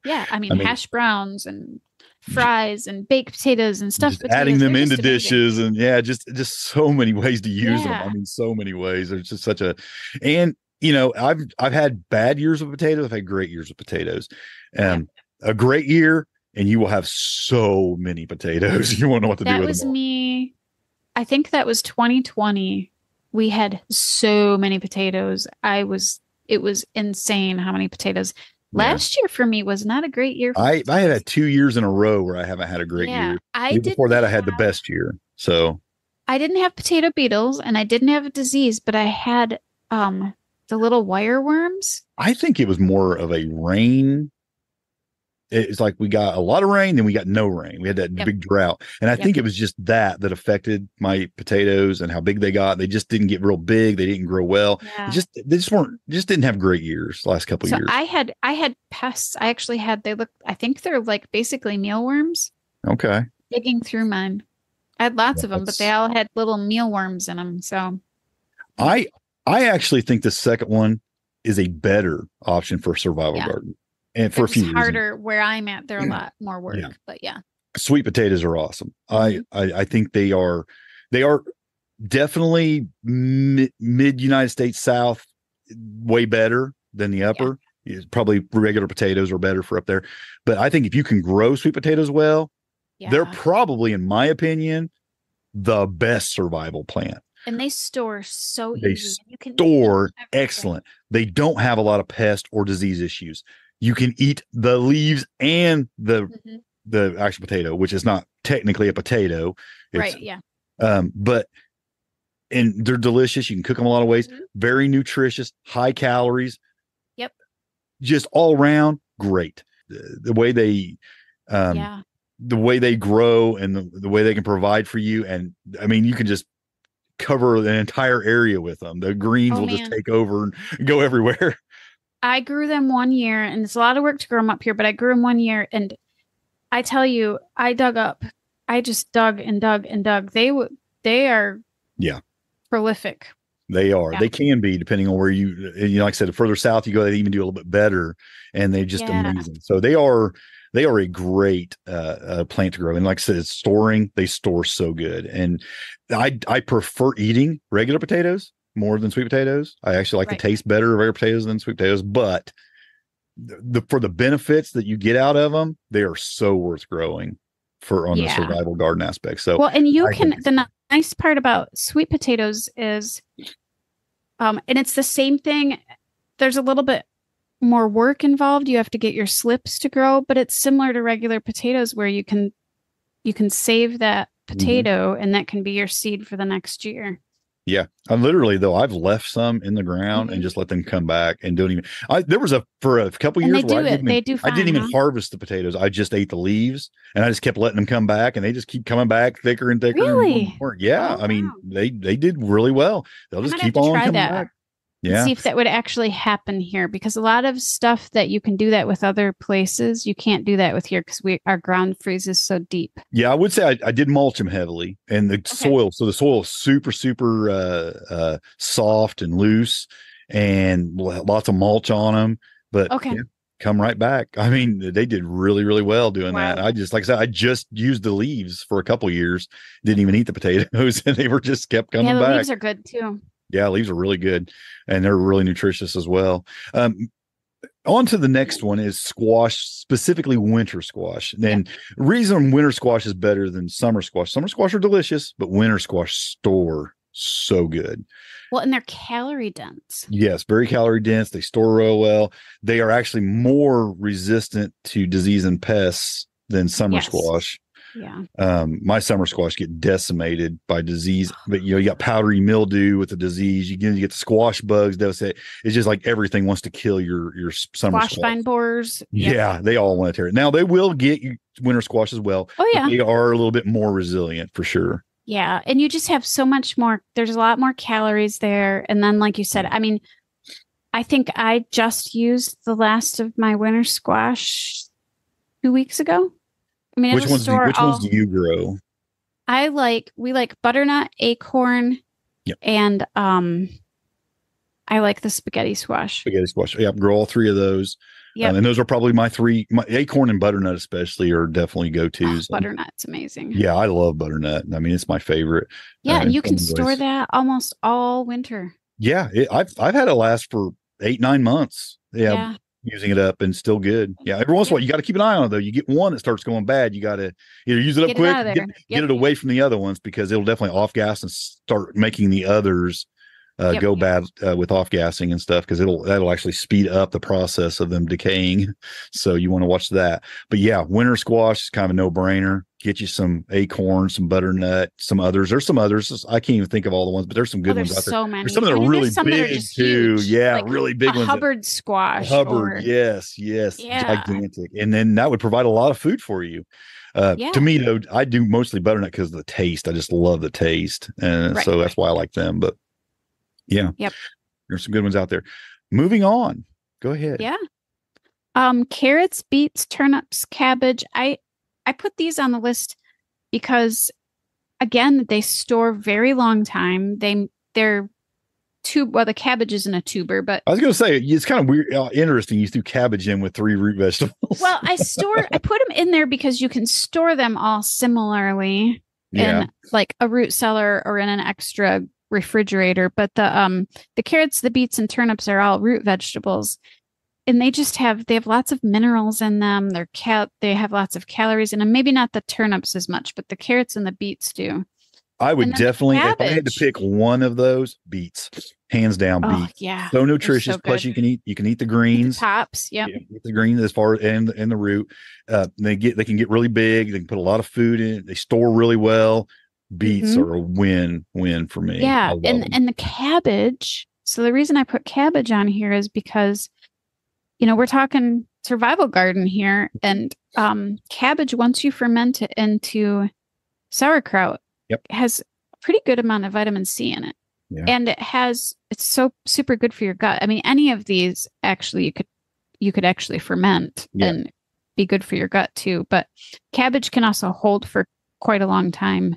Yeah. I mean, I mean, hash browns and fries and baked potatoes and stuffed just potatoes. adding them They're into just amazing. dishes and just so many ways to use them. Yeah. I mean, so many ways. There's just and I've had bad years of potatoes. I've had great years of potatoes. A great year, and you will have so many potatoes. You won't know what to do with them. That was me. I think that was 2020. We had so many potatoes. It was insane how many potatoes. Last year for me was not a great year. I have had 2 years in a row where I haven't had a great year. Before that, I had the best year. So I didn't have potato beetles and I didn't have a disease, but I had the little wire worms. I think it was more of a rain. It's like we got a lot of rain, then we got no rain. We had that big drought. And I think it was just that affected my potatoes and how big they got. They just didn't get real big. They didn't grow well. Yeah. They just didn't have great years last couple of years. I had pests. I actually had, I think they're like basically mealworms. Okay. Digging through mine. I had lots of them, but they all had little mealworms in them. So I actually think the second one is a better option for a survival garden. And for a few harder reasons. Where I'm at, they're a lot more work, but yeah. Sweet potatoes are awesome. I think they are definitely mid United States South way better than the upper. Yeah. Probably regular potatoes are better for up there. But I think if you can grow sweet potatoes well, they're probably, in my opinion, the best survival plant. And they store so they easy. You can store excellent. They don't have a lot of pest or disease issues. You can eat the leaves and the actual potato, which is not technically a potato. Right. Yeah. But and they're delicious. You can cook them a lot of ways. Very nutritious, high calories. Yep. Just all around great. The way they the way they grow and the way they can provide for you. And I mean, you can just cover an entire area with them. The greens will just take over and go everywhere. I grew them one year, and it's a lot of work to grow them up here, but I grew them one year, and I tell you, I just dug and dug and dug. They are prolific. They are. Yeah. They can be, depending on where like I said, the further south you go, they even do a little bit better, and they're just amazing. So they are a great plant to grow. And like I said, they store so good. And I prefer eating regular potatoes more than sweet potatoes. I actually like the taste better of regular potatoes than sweet potatoes, but for the benefits that you get out of them, they are so worth growing. for on the Yeah. survival garden aspect. So Well, and you I can, think the nice part about sweet potatoes is, and it's the same thing. There's a little bit more work involved. You have to get your slips to grow, but it's similar to regular potatoes where you can save that Mhm. potato and that can be your seed for the next year. Yeah, I literally though I've left some in the ground and Mhm. just let them come back and don't even. There was for a couple And years where they do I didn't fine, even huh? harvest the potatoes. I just ate the leaves and I just kept letting them come back and they just keep coming back thicker and thicker and more and Really? more. Yeah, Oh, I mean wow. they did really well. They'll I just might have keep to on try coming that back. and Yeah, see if that would actually happen here because a lot of stuff that you can do that with other places, you can't do that with here because our ground freezes so deep. yeah, I would say I did mulch them heavily and the Okay. soil. So the soil is super soft and loose and lots of mulch on them. But Okay. yeah, come right back. I mean, they did really well doing that. Wow. I just like I said, I just used the leaves for a couple years. Didn't even eat the potatoes, and they were just kept Yeah, coming the back. leaves are good too. Yeah, leaves are really good, and they're really nutritious as well. On to the next one is squash, specifically winter squash. Yep. And reason winter squash is better than summer squash. Summer squash are delicious, but winter squash store so good. Well, and they're calorie dense. Yes, very calorie dense. They store real well. They are actually more resistant to disease and pests than summer Yes. squash. Yeah. My summer squash get decimated by disease, but you got powdery mildew with the disease. You get the squash bugs. They'll say it's just like everything wants to kill your summer Squash squash. vine borers. Yep. Yeah, they all want to tear it. Now they will get you winter squash as well, Oh but yeah. they are a little bit more resilient for sure. Yeah. And you just have so much more. There's a lot more calories there. And then, like you said, I mean, I think I just used the last of my winter squash 2 weeks ago. I mean, it'll store Which ones all. do you grow? We like butternut, acorn, Yep, and I like the spaghetti squash. spaghetti squash. Yep, grow all three of those. Yep. And those are probably my three. My acorn and butternut, especially, are definitely go Oh, tos. butternut's amazing. Yeah, I love butternut. I mean, it's my favorite. Yeah, and In you some can store ways. that almost all winter. Yeah, I've had it last for 8 9 months. Yeah, Yeah. using it up and still good. Yeah, every once in a Yep. while you got to keep an eye on it though. You get one that starts going bad, you got to either use it up Get it quick, out of there. get Yep. it away from the other ones because it'll definitely off gas and start making the others Yep. go bad with off gassing and stuff because that'll actually speed up the process of them decaying. So you want to watch that. But yeah, winter squash is kind of a no brainer. Get you some acorn, some butternut, some others. There's some others. I can't even think of all the ones, but there's some Oh, good ones there's out there. so There's many. some that I are mean, really there's some that are big just too. huge, Yeah, like really a big ones. Hubbard squash Hubbard, or yes, yeah. gigantic. And then that would provide a lot of food for you. To Yeah. me, though, I do mostly butternut because of the taste. I just love the taste. And Right. so that's why I like them. But yeah, Yep. there's some good ones out there. Moving on. Go ahead. Yeah. Carrots, beets, turnips, cabbage. I put these on the list because again, they store very long time. They're well, the cabbage isn't a tuber, but I was going to say, it's kind of weird, interesting. You threw cabbage in with 3 root vegetables. well, I put them in there because you can store them all similarly Yeah. in like a root cellar or in an extra refrigerator. But the carrots, the beets, and turnips are all root vegetables. And they have lots of minerals in them. They have lots of calories in them. Maybe not the turnips as much, but the carrots and the beets do. I would And then the definitely, if I had to cabbage. pick one of those, beets, hands down, Oh beets. yeah, So they're nutritious. so Plus, good. you can eat the Eat the greens. tops. Yep. Yeah, eat the green as far and the root. They can get really big. They can put a lot of food in it. They store really well. Beets Mhm. are a win for me. I Yeah, love them. and the cabbage. So the reason I put cabbage on here is because we're talking survival garden here, and cabbage once you ferment it into sauerkraut, Yep. has a pretty good amount of vitamin C in it. Yeah. And it's so super good for your gut. I mean, any of these actually you could actually ferment and be good for your gut too. But cabbage can also hold for quite a long time.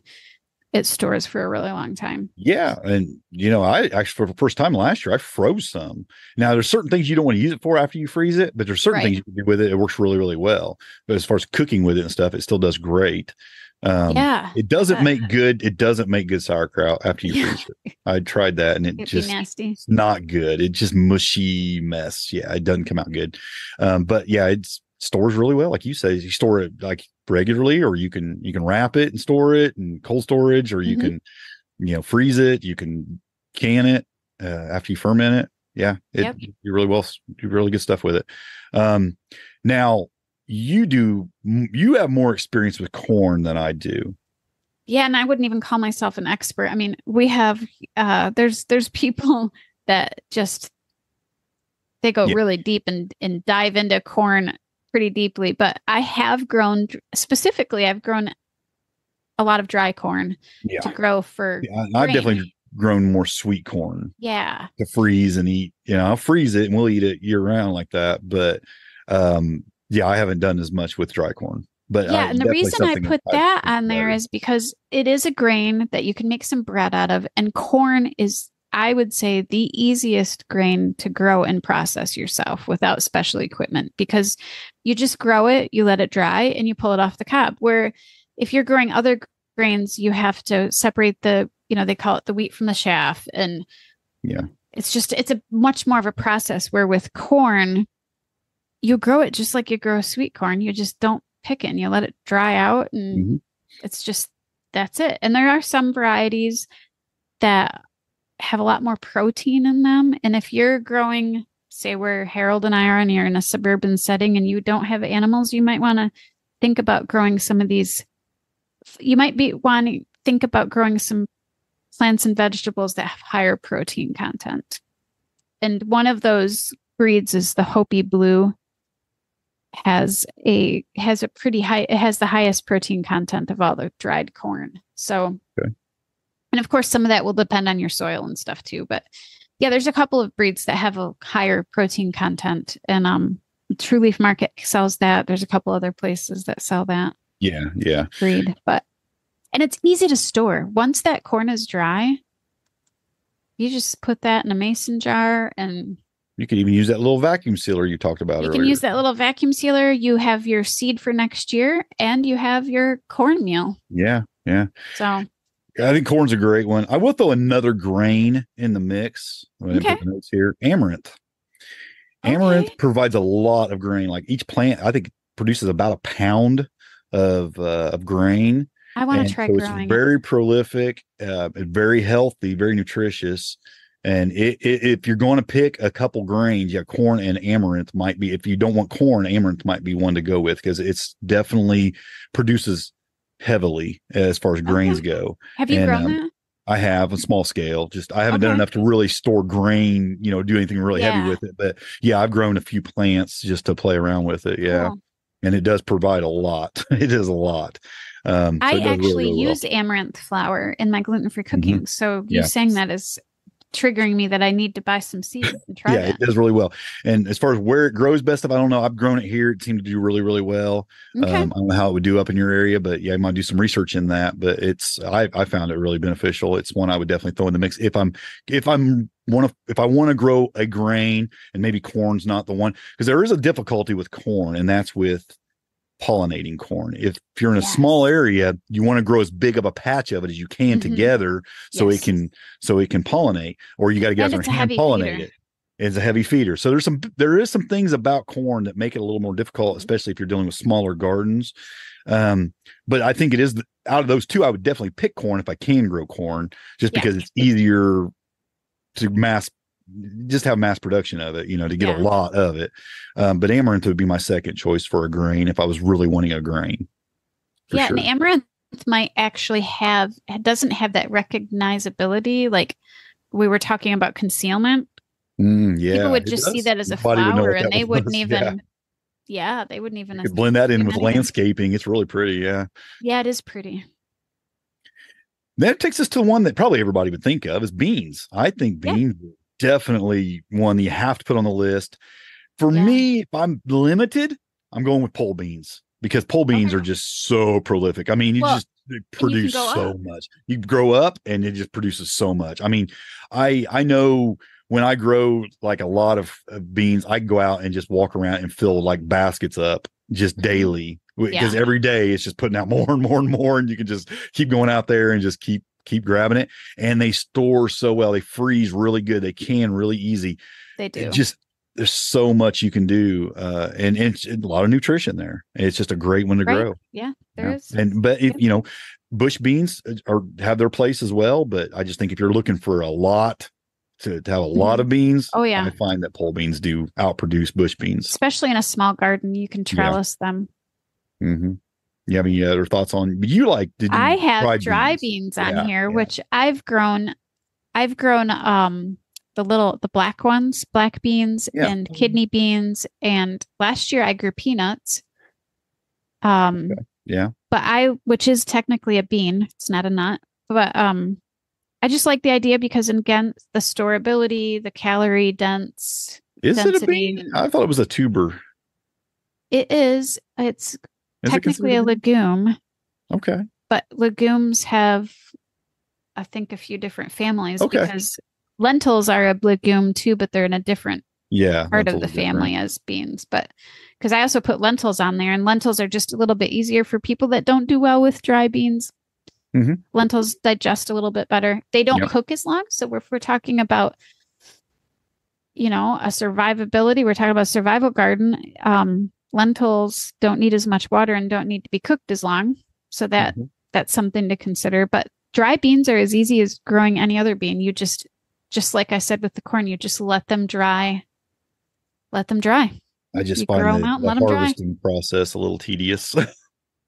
It stores for a really long time. Yeah. And, I actually, for the first time last year, I froze some. Now, there's certain things you don't want to use it for after you freeze it, but there's certain Right. things you can do with it. It works really well. But as far as cooking with it and stuff, it still does great. Yeah. It doesn't make good sauerkraut after you freeze it. I tried that and It'd be nasty. it's not good. It's just mushy mess. Yeah, it doesn't come out good. But yeah, it stores really well. Like you say, you store it like regularly, or you can wrap it and store it in cold storage, or you Mhm. can, freeze it. You can can it after you ferment it. Yeah, Yep. do really good stuff with it. Um, Now you have more experience with corn than I do. Yeah, and I wouldn't even call myself an expert. I mean, we have there's people that just they go Yeah, really deep and dive into corn pretty deeply, but I have grown specifically I've grown a lot of dry corn to yeah, grow for yeah. I've grain. definitely grown more sweet corn Yeah. to freeze and eat. I'll freeze it and we'll eat it year round like that. But yeah, I haven't done as much with dry corn. But Yeah, it's and the definitely reason I something put I'd that think on there better. is because it is a grain that you can make some bread out of, and corn is, I would say, the easiest grain to grow and process yourself without special equipment because you just grow it, you let it dry, and you pull it off the cob. Where if you're growing other grains, you have to separate they call it the wheat from the chaff, and Yeah. it's a much more of a process. Where with corn, you grow it just like you grow sweet corn. You just don't pick it and you let it dry out and Mhm. it's just that's it. And there are some varieties that have a lot more protein in them. And if you're growing, say where Harold and I are, and you're in a suburban setting and you don't have animals, you might want to think about growing some of these. You might be wanting to think about growing some plants and vegetables that have higher protein content. And one of those breeds is the Hopi Blue has a pretty high it has the highest protein content of all the dried corn. So, Okay. and of course some of that will depend on your soil and stuff too, but yeah, there's a couple of breeds that have a higher protein content, and True Leaf Market sells that. There's a couple other places that sell that Yeah. Yeah. breed, but and it's easy to store. Once that corn is dry, you just put that in a mason jar and You could even use that little vacuum sealer you talked about you can earlier. use that little vacuum sealer. You have your seed for next year and you have your cornmeal. Yeah. Yeah. So, I think corn's a great one. I will throw another grain in the mix. I'm going to okay. put the notes here. Amaranth. Okay. Amaranth provides a lot of grain. Like each plant, I think produces about a pound of grain, I want to and try so it's growing it. very prolific, very healthy, very nutritious. And if you're going to pick a couple grains, yeah, corn and amaranth might be. If you don't want corn, amaranth might be one to go with because it's definitely produces heavily as far as grains Okay. go. Have you And grown that? I have a small scale. Just I haven't done Okay. enough to really store grain, do anything really heavy Yeah. with it. But yeah, I've grown a few plants just to play around with it. Yeah. Cool. And it does provide a lot. It is a lot. So I it does really, actually really well. use amaranth flour in my gluten-free Hmm. cooking. So you Yeah. saying that is triggering me that I need to buy some seeds and try Yeah, it that. does really well. And as far as where it grows best, if I don't know, I've grown it here. It seemed to do really, really well. Okay. I don't know how it would do up in your area, but yeah, I might do some research in that. But I found it really beneficial. It's one I would definitely throw in the mix if I want to grow a grain, and maybe corn's not the one, because there is a difficulty with corn, and that's with pollinating corn. If you're in a small Yes. area, you want to grow as big of a patch of it as you can Hmm. together Yes. so it can pollinate, or you got to get out And there it's a and hand heavy pollinate feeder. it. It's a heavy feeder. So there is some things about corn that make it a little more difficult, Mhm. especially if you're dealing with smaller gardens. But I think it is out of those two, I would definitely pick corn if I can grow corn, just Yeah. because it's easier to just have mass production of it, to get a Yeah. lot of it. But amaranth would be my second choice for a grain if I was really wanting a grain, for Yeah, and sure. amaranth might actually have it doesn't have that recognizability. Like we were talking about concealment. People Yeah, would it just see does. that as a Nobody would know flower what and that they wouldn't was. Yeah, even, yeah, they wouldn't even you could blend that in assume with anything. landscaping. It's really pretty. Yeah. Yeah, it is pretty. That takes us to one that probably everybody would think of is beans. I think Yeah. beans are definitely one you have to put on the list. For Yeah. me, if I'm limited, I'm going with pole beans because pole beans Okay. are just so prolific. I mean, Well, they and you can produce go so up. much. You grow up and it just produces so much. I mean, I know when I grow like a lot of beans, I can go out and just walk around and fill like baskets up just Mhm. daily because Yeah. every day it's just putting out more and more and more, and you can just keep going out there and just keep grabbing it. And they store so well. They freeze really good. They can really easy. They It do. just there's so much you can do, and a lot of nutrition there. It's just a great one to Right. grow. Yeah, there is. And but if Yep. bush beans are have their place as well. But I just think if you're looking for a lot to have a lot of beans, Oh yeah. I find that pole beans do outproduce bush beans. Especially in a small garden, you can trellis them. Mm-hmm. You have any other thoughts on I have dry beans on here, which I've grown. I've grown the black ones, black beans and kidney beans. And last year I grew peanuts. But which is technically a bean. It's not a nut. But I just like the idea because again, the storability, the calorie Is density. it a bean? I thought it was a tuber. It is. It's technically a legume. Okay. But legumes have, I think, a few different families because lentils are a legume too, but they're in a different part of the family as beans. But because I also put lentils on there, and lentils are just a little bit easier for people that don't do well with dry beans. Mm-hmm. Lentils digest a little bit better. They don't cook as long. So if we're talking about, a survivability, we're talking about survival garden. Lentils don't need as much water and don't need to be cooked as long. So that's something to consider. But dry beans are as easy as growing any other bean. You just like I said with the corn, you just let them dry. Let them dry. I just find the harvesting process a little tedious.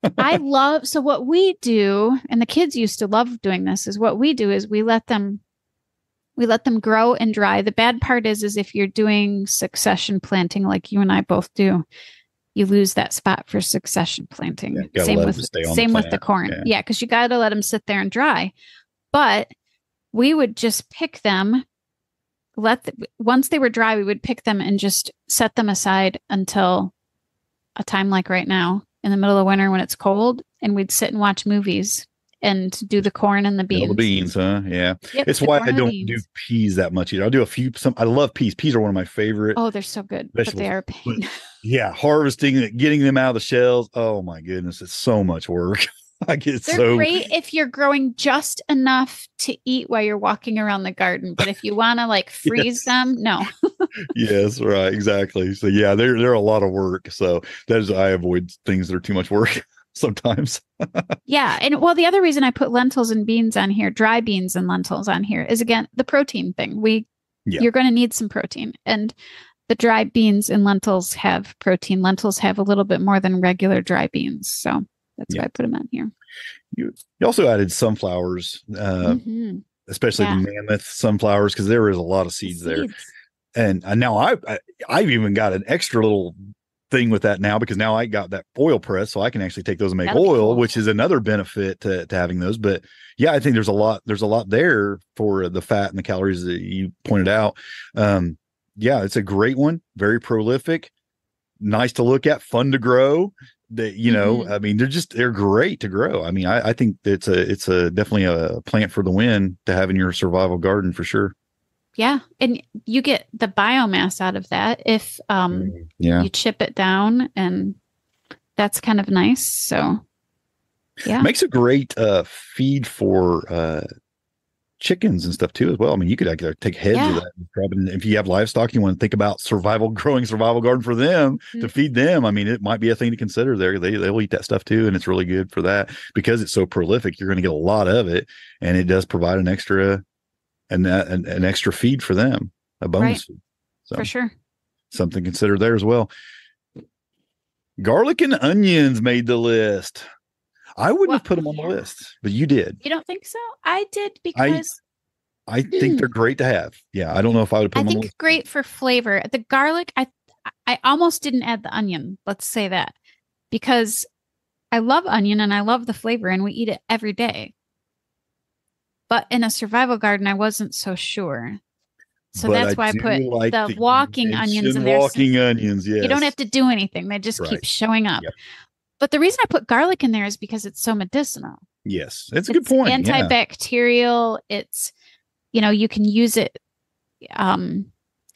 So what we do, and the kids used to love doing this, is what we do is we let them grow and dry. The bad part is if you're doing succession planting like you and I both do, you lose that spot for succession planting. Same with the corn. Yeah, because you got to let them sit there and dry. But we would just pick them, once they were dry, we would pick them and just set them aside until a time like right now in the middle of winter when it's cold, and we'd sit and watch movies and do the corn and the beans. The beans, huh? Yeah. Yep, it's why I don't do peas that much either. I'll do I love peas. Peas are one of my favorite. Oh, they're so good, vegetables. But they are a pain. But, harvesting, getting them out of the shells. Oh my goodness, it's so much work. They're great if you're growing just enough to eat while you're walking around the garden. But if you want to freeze them, no. Yes, right, exactly. So they're a lot of work. So I avoid things that are too much work sometimes. Yeah, and the other reason I put lentils and beans on here, dry beans and lentils on here, is again the protein thing. You're going to need some protein, and the dry beans and lentils have protein. Lentils have a little bit more than regular dry beans, so. That's why I put them on here. You also added sunflowers, especially the mammoth sunflowers, because there is a lot of seeds there. And now I've even got an extra little thing with that now, because now I got that oil press, so I can actually take those and make oil, which is another benefit to having those. But I think there's a lot there for the fat and the calories that you pointed out. It's a great one, very prolific, nice to look at, fun to grow. I mean, they're great to grow. I mean, I think it's definitely a plant for the win to have in your survival garden for sure. Yeah. And you get the biomass out of that if you chip it down, and that's kind of nice. So yeah. Makes a great feed for chickens and stuff too as well. I mean, you could take heads of that and grab it. And if you have livestock, you want to think about growing survival garden for them to feed them. I mean, it might be a thing to consider there. They'll eat that stuff too, and it's really good for that because it's so prolific. You're going to get a lot of it, and it does provide an extra feed for them, a bonus feed. So, for sure, something to consider there as well. Garlic and onions made the list. I wouldn't have put them on the list, but you did. You don't think so? I did because I think they're great to have. Yeah, I don't know if I would put them on the list. Great for flavor. The garlic, I almost didn't add the onion. Let's say that, because I love onion and I love the flavor, and we eat it every day. But in a survival garden, I wasn't so sure. So that's why I put the walking onions in there. Walking onions, yes. You don't have to do anything. They just keep showing up. Yep. But the reason I put garlic in there is because it's so medicinal. Yes, it's a good point. Antibacterial. It's, you can use it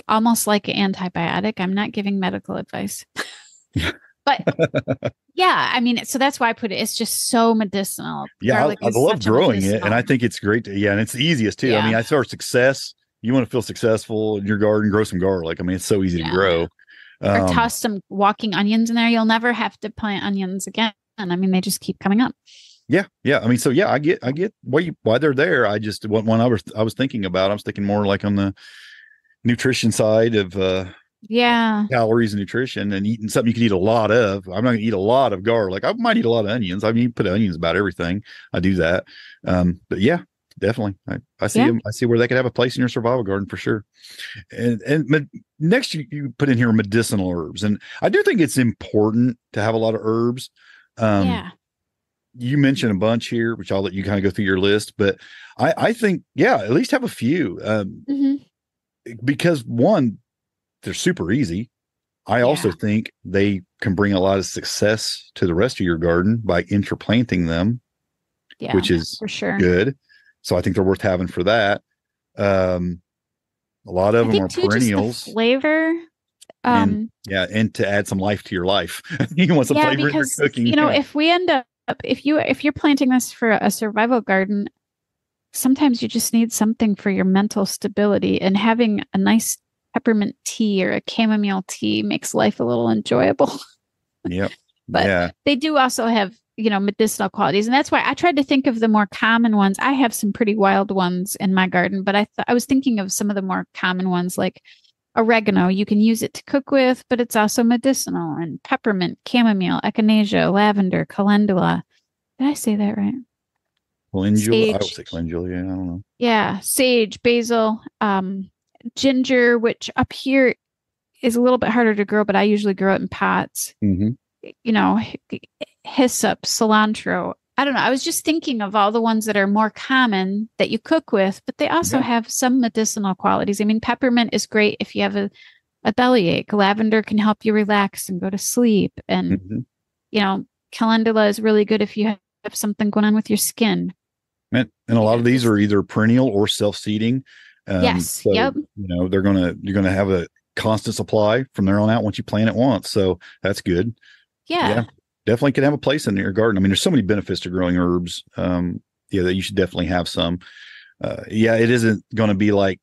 almost like an antibiotic. I'm not giving medical advice. But I mean, so that's why I put it. It's just so medicinal. Yeah, I love growing it, and I think it's great. And it's the easiest too. Yeah. I mean, I saw success, you want to feel successful in your garden, grow some garlic. I mean, it's so easy to Yeah. grow. Or Um, toss some walking onions in there. You'll never have to plant onions again. I mean, they just keep coming up. yeah, yeah. I mean, so yeah, I get why they're there. I just when I was thinking about, I was thinking more like on the nutrition side of Yeah. calories and nutrition and eating something you can eat a lot of. I'm not gonna eat a lot of garlic. I might eat a lot of onions. I mean, you put onions about everything. I do that. But yeah, definitely. I see Yeah. them. I see where they could have a place in your survival garden for sure. Next you put in here medicinal herbs. And I do think it's important to have a lot of herbs. Um, Yeah. you mentioned a bunch here, which I'll let you kind of go through your list, but I think, yeah, at least have a few. Hmm. Because one, they're super easy. I also Yeah. think they can bring a lot of success to the rest of your garden by interplanting them, Yeah. which is For sure. good. So I think they're worth having for that. Um, a lot of I them are think too, just the perennials, flavor. and Um, yeah, and to add some life to your life. You want some yeah, flavor in your because cooking. Yeah. if we end up if you're planting this for a survival garden, sometimes you just need something for your mental stability, and having a nice peppermint tea or a chamomile tea makes life a little enjoyable. Yep. But Yeah. they do also have, medicinal qualities. And that's why I tried to think of the more common ones. I have some pretty wild ones in my garden, but I was thinking of some of the more common ones like oregano. You can use it to cook with, but it's also medicinal. And peppermint, chamomile, echinacea, lavender, calendula. Did I say that right? Calendula. I would Sage. say calendula. Yeah. I don't know. Yeah, sage, basil, ginger, which up here is a little bit harder to grow, but I usually grow it in pots. Mm-hmm. You know, hyssop, cilantro. I don't know. I was just thinking of all the ones that are more common that you cook with, but they also Yeah. have some medicinal qualities. I mean, peppermint is great if you have a bellyache. Lavender can help you relax and go to sleep. And, Mm-hmm. calendula is really good if you have something going on with your skin. And a lot of these Just, are either perennial or self-seeding. yes. So Yep. you're gonna have a constant supply from there on out once you plant it once. So that's good. Yeah, Yeah. definitely can have a place in your garden. I mean, there's so many benefits to growing herbs. Yeah, that you should definitely have some. Yeah, it isn't going to be like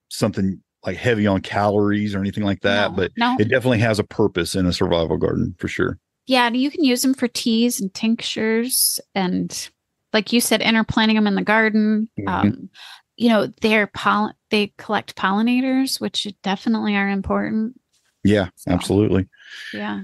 something like heavy on calories or anything like that, No, but no. it definitely has a purpose in a survival garden for sure. Yeah. And you can use them for teas and tinctures. And like you said, interplanting them in the garden. Mhm. They collect pollinators, which definitely are important. Yeah, So, absolutely. yeah.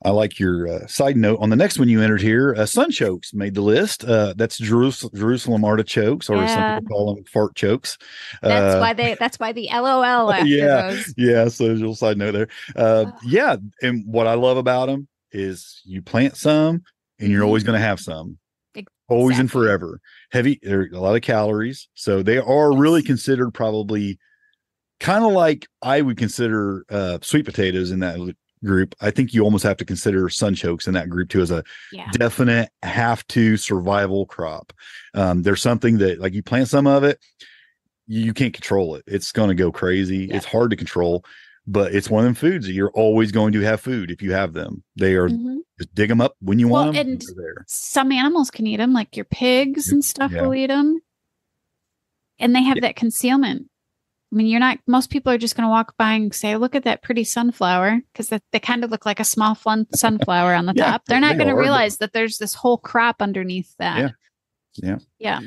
I like your side note on the next one you entered here. Sunchokes made the list. That's Jerusalem artichokes, or as some Yeah. people call them, fart chokes. That's Uh, why that's why the LOL after yeah, those. yeah. So there's a little side note there. Ugh. Yeah, and what I love about them is you plant some, and you're Mhm. always going to have some, always and Exactly. forever. Heavy, there are a lot of calories, so they are really Yes. considered probably kind of like I would consider sweet potatoes in that group. I think you almost have to consider sunchokes in that group too as a Yeah. definite have to survival crop. There's something that like you plant some of it, you can't control it. It's going to go crazy. Yep. It's hard to control, but it's one of them foods that you're always going to have food if you have them. They are Hmm. just dig them up when you Well, want them. and They're there. some animals can eat them, like your pigs Yep. and stuff Yeah. will eat them, and they have Yeah. that concealment. I mean, most people are just going to walk by and say, look at that pretty sunflower, because they kind of look like a small sunflower on the Yeah. top. They're not They going to are, but realize that there's this whole crop underneath yeah. that. Yeah. Yeah.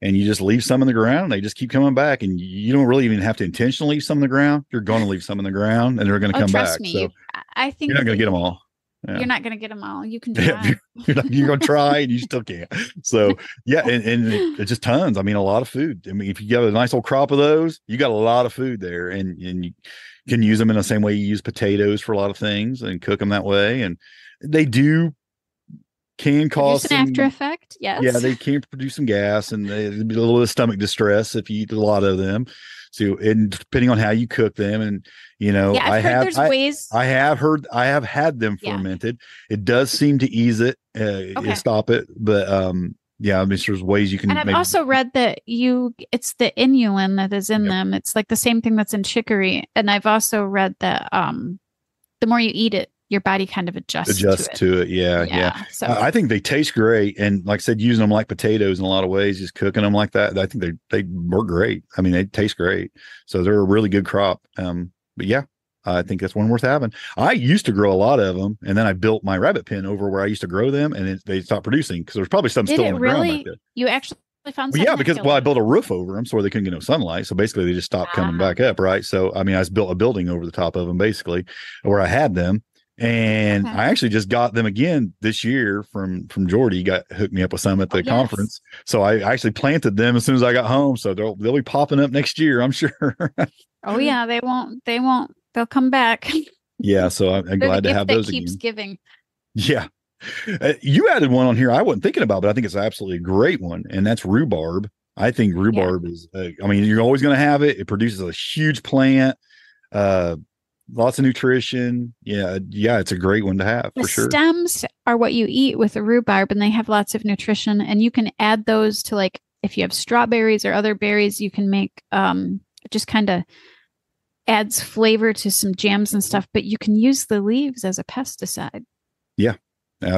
And you just leave some in the ground and they just keep coming back, and you don't really even have to intentionally leave some in the ground. You're going to leave some in the ground and they're going to Oh, come trust back. me. So I you're think not going to that get them all. Yeah. you're not going to get them all. You can Yeah, try. you're going to try and you still can't. So yeah. And it's just tons. I mean, a lot of food. I mean, if you got a nice old crop of those, you got a lot of food there, and you can use them in the same way you use potatoes for a lot of things and cook them that way. And they can cause Produce an after some, effect. yeah, Yes. they can produce some gas, and there'd be a little bit of stomach distress if you eat a lot of them. So, and depending on how you cook them, and Yeah, I've heard there's ways. I have had them Yeah. fermented. It does seem to ease it, Okay. stop it, but yeah, I mean, there's ways you And can I've maybe. also read that it's the inulin that is in Yep. them. It's like the same thing that's in chicory. And I've also read that the more you eat it, your body kind of adjusts to Adjust it. to it. Yeah. Yeah. Yeah. So I think they taste great. And like I said, using them like potatoes in a lot of ways, just cooking them like that, I think they work great. I mean, they taste great. So they're a really good crop. But yeah, I think that's one worth having. I used to grow a lot of them, and then I built my rabbit pen over where I used to grow them, and they stopped producing because there's probably some did still it on the ground back really? there. You actually found Well, something yeah, that because killed I them? built a roof over them so they couldn't get no sunlight. So basically, they just stopped coming back up, right? So I mean, I just built a building over the top of them, basically, where I had them, and Okay. I actually just got them again this year from Jordy. Got hooked me up with some at the Oh, yes. conference, so I actually planted them as soon as I got home. So they'll be popping up next year, I'm sure. Oh yeah, they won't. They'll come back. Yeah, so I'm They're the glad to gift have that those keeps again. giving. Yeah. You added one on here I wasn't thinking about, but I think it's absolutely a great one, and that's rhubarb. I think Yeah. rhubarb is, I mean, you're always going to have it. It produces a huge plant, lots of nutrition. Yeah. Yeah. It's a great one to have The for sure. stems are what you eat with the rhubarb, and they have lots of nutrition. And you can add those to, like, if you have strawberries or other berries, you can make just kind of adds flavor to some jams and stuff. But you can use the leaves as a pesticide. Yeah.